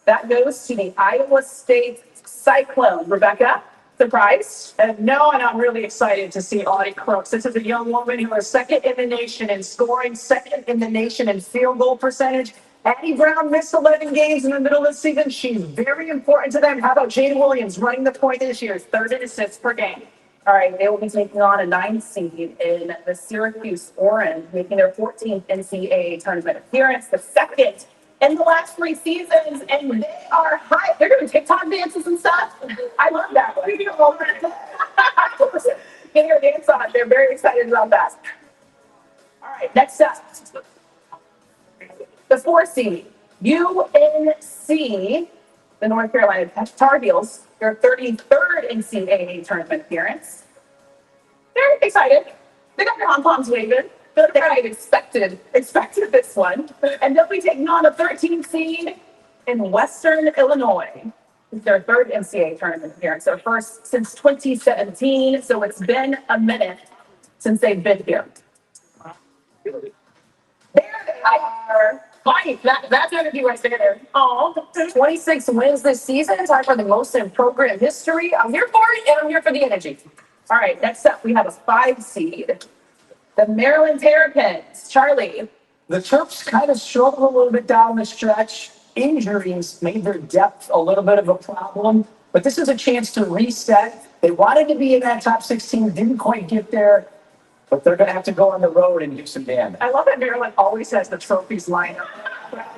Speaker 4: That goes to the Iowa State Cyclone. Rebecca, surprised?
Speaker 8: No, and I'm really excited to see Audie Crooks. This is a young woman who is 2nd in the nation in scoring, 2nd in the nation in field goal percentage. Addie Brown missed 11 games in the middle of the season. She's very important to them. How about Jada Williams running the point this year, 3rd in assists per game?
Speaker 4: All right, they will be taking on a 9th seed in the Syracuse Orange, making their 14th NCAA tournament appearance, the 2nd in the last 3 seasons, and they are high. They're doing TikTok dances and stuff. I love that one. Get your dance on. They're very excited about that. All right, next up. The 4 seed, UNC, the North Carolina Tar Heels, their 33rd NCAA tournament appearance.
Speaker 8: They're excited. They got their pom-poms waving. They're kind of expected this one. And they'll be taking on a 13 seed in Western Illinois. It's their third NCAA tournament appearance. Their first since 2017. So it's been a minute since they've been here. There they are. Mike, that's energy right there. Oh,
Speaker 9: 26 wins this season, tied for the most in program history. I'm here for it, and I'm here for the energy.
Speaker 8: all right. Next up, we have a 5 seed. The Maryland Terrapins. Charlie.
Speaker 10: The Terps kind of struggled a little bit down the stretch. Injuries made their depth a little bit of a problem, but this is a chance to reset. They wanted to be in that top 16, didn't quite get there, but they're going to have to go on the road and do some damage.
Speaker 8: I love that Maryland always has the trophies lined up.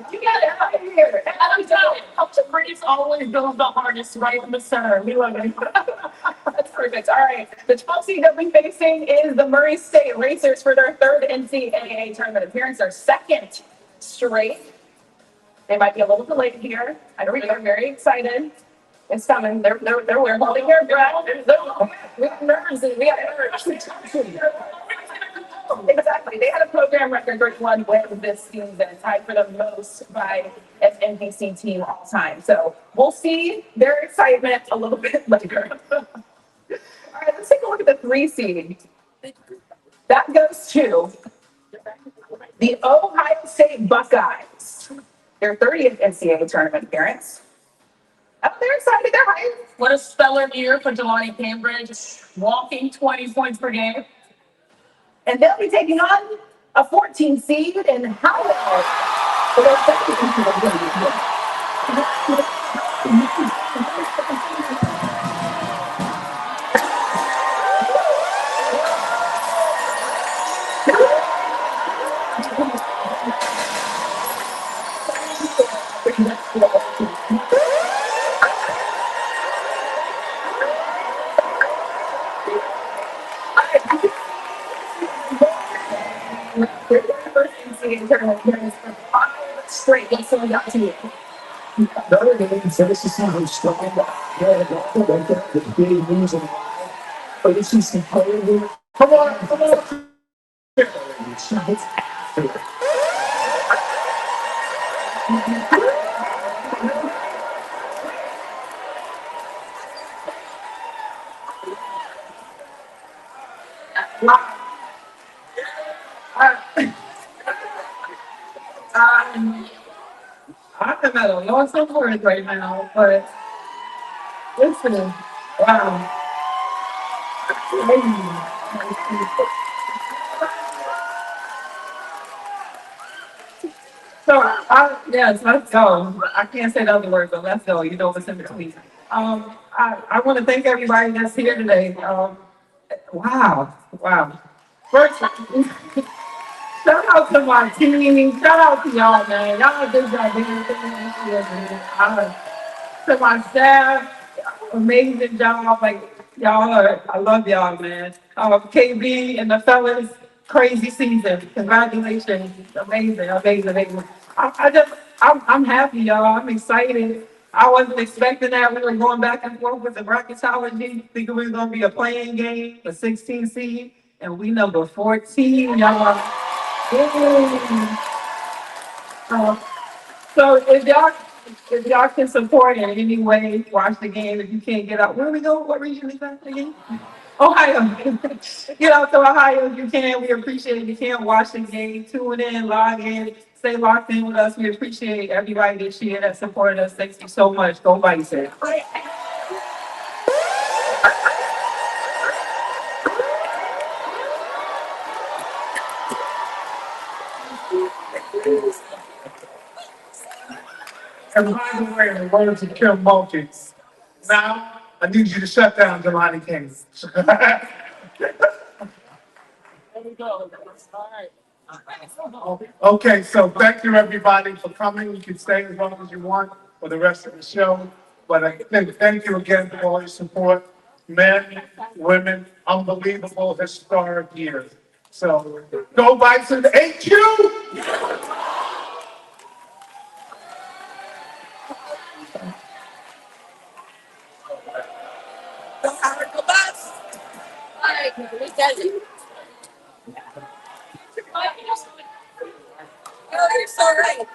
Speaker 8: You got it out of here. I'm telling you, up to Breeze always goes the hardest right in the center. We love it. That's perfect. All right. The 12 seed that we're facing is the Murray State Racers for their third NCAA tournament appearance, their second straight. They might be a little delayed here. I know they're very excited. It's coming. They're holding their breath. We have nerves and we have nerves. Exactly. They had a program record 31 wins this season, tied for the most by an NBC team all time. So we'll see their excitement a little bit later. All right, let's take a look at the 3 seed. That goes to the Ohio State Buckeyes, their 30th NCAA tournament appearance. Oh, they're excited. They're hyped. What a stellar year for Jelani Cambridge, walking 20 points per game. And they'll be taking on a 14 seed in Howell for their second tournament appearance for 5 straight. That's what I got to you.
Speaker 10: Notre Dame finishes season strong. They're the big news in life. But you see some player there. Come on. She gets after it.
Speaker 8: I'm at a loss of words right now, but listen, wow. So, yes, let's go. I can't say the other word, but let's go. You know what's in between. I want to thank everybody that's here today. Wow. First, shout out to my team. Shout out to y'all, man. Y'all did that big thing. To my staff, amazing job. Like, I love y'all, man. KB and the fellas, crazy season. Congratulations. Amazing. I'm happy, y'all. I'm excited. I wasn't expecting that. We were going back and forth with the bracketology, thinking we were going to be a playing game, a 16 seed, and we number 14, y'all. So if y'all can support in any way, watch the game. If you can't get out, where we go? What region is that again? Ohio. Get out to Ohio if you can. We appreciate it. If you can't watch the game, tune in, log in, stay locked in with us. We appreciate everybody this year that supported us. Thank you so much. Go Bison.
Speaker 6: And by the way, in the words of Kim Mulkey, now I need you to shut down Jelani King. Okay, so thank you everybody for coming. You can stay as long as you want for the rest of the show. But I think thank you again for all your support. Men, women, unbelievable, historic year. So go Bison, HU!
Speaker 7: All right, we got You're so right.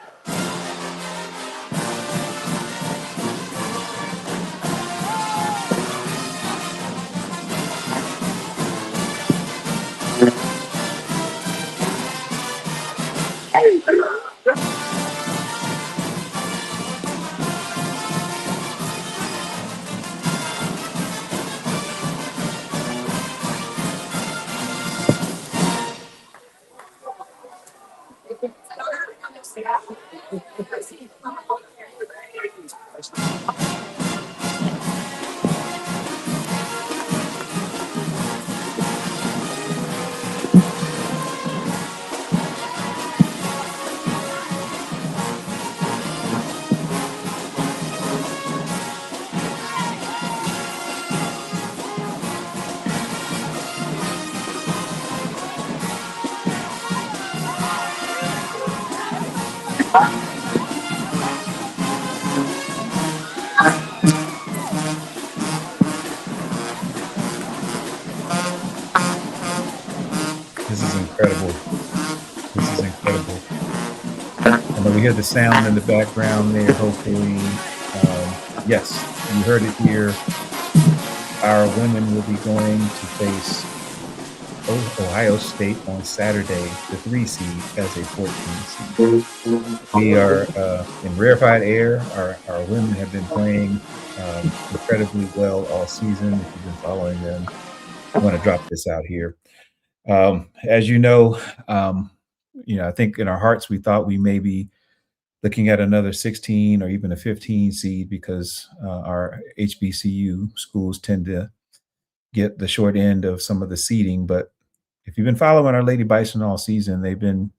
Speaker 2: This is incredible. This is incredible. I know we hear the sound in the background there, hopefully. Yes, you heard it here. Our women will be going to face Ohio State on Saturday, the 3 seed, as a 14 seed. We are in rarefied air. Our women have been playing incredibly well all season. If you've been following them, I want to drop this out here. As you know, I think in our hearts we thought we may be looking at another 16 or even a 15 seed because our HBCU schools tend to get the short end of some of the seeding. But if you've been following our Lady Bison all season, they've been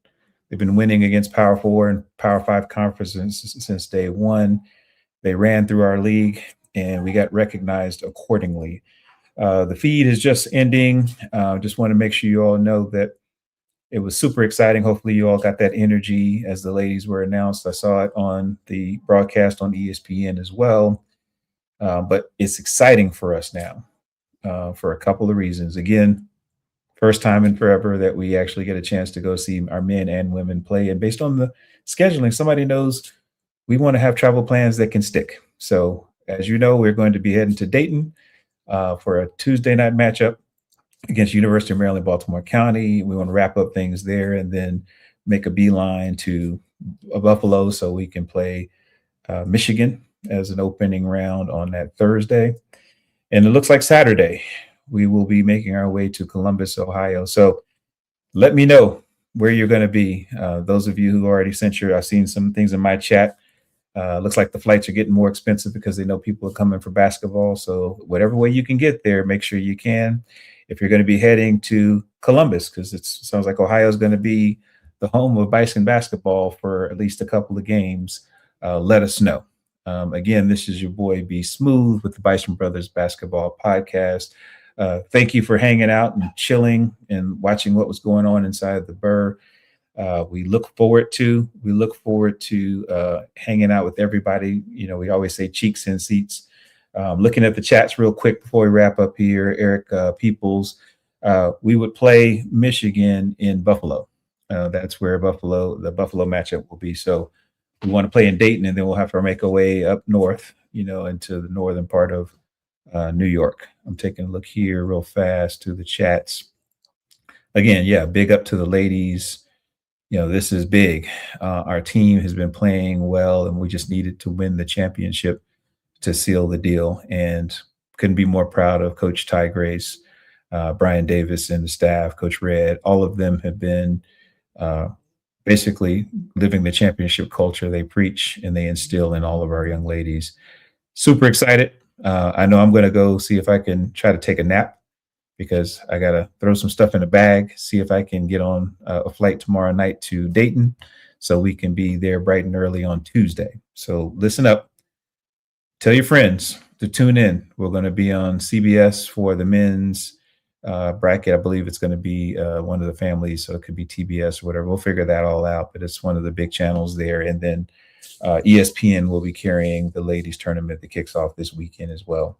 Speaker 2: winning against Power 4 and Power 5 conferences since day one. They ran through our league and we got recognized accordingly. The feed is just ending. Just want to make sure you all know that it was super exciting. Hopefully you all got that energy as the ladies were announced. I saw it on the broadcast on ESPN as well. But it's exciting for us now for a couple of reasons. Again, first time in forever that we actually get a chance to go see our men and women play. And based on the scheduling, somebody knows we want to have travel plans that can stick. So as you know, we're going to be heading to Dayton for a Tuesday night matchup against University of Maryland, Baltimore County. We want to wrap up things there and then make a beeline to Buffalo so we can play Michigan as an opening round on that Thursday. And it looks like Saturday we will be making our way to Columbus, Ohio. So let me know where you're going to be. Those of you who already sent I've seen some things in my chat. Looks like the flights are getting more expensive because they know people are coming for basketball. So whatever way you can get there, make sure you can. If you're going to be heading to Columbus, because it sounds like Ohio is going to be the home of Bison basketball for at least a couple of games, let us know. Again, this is your boy B Smooth with the Bison Brothers Basketball Podcast. Thank you for hanging out and chilling and watching what was going on inside the Burr. We look forward to hanging out with everybody. We always say cheeks and seats. Looking at the chats real quick before we wrap up here, Eric Peoples, we would play Michigan in Buffalo. That's where the Buffalo matchup will be. So we want to play in Dayton, and then we'll have to make our way up north, into the northern part of New York. I'm taking a look here real fast to the chats. Again, yeah, big up to the ladies. This is big. Our team has been playing well, and we just needed to win the championship to seal the deal, and couldn't be more proud of Coach Ty Grace, Brian Davis and the staff, Coach Red. All of them have been basically living the championship culture they preach and they instill in all of our young ladies. Super excited. I know I'm going to go see if I can try to take a nap because I got to throw some stuff in a bag, see if I can get on a flight tomorrow night to Dayton so we can be there bright and early on Tuesday. So listen up. Tell your friends to tune in. We're going to be on CBS for the men's bracket. I believe it's going to be one of the families, so it could be TBS or whatever. We'll figure that all out, but it's one of the big channels there. And then ESPN will be carrying the ladies tournament that kicks off this weekend as well.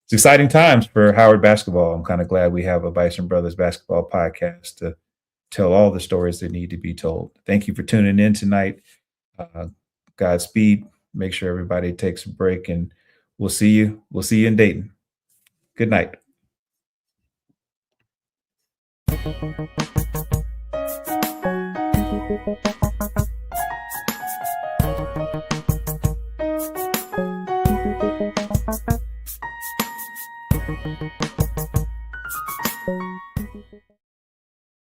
Speaker 2: It's exciting times for Howard basketball. I'm kind of glad we have a Bison Brothers basketball podcast to tell all the stories that need to be told. Thank you for tuning in tonight. Godspeed. Make sure everybody takes a break, and we'll see you. We'll see you in Dayton. Good night.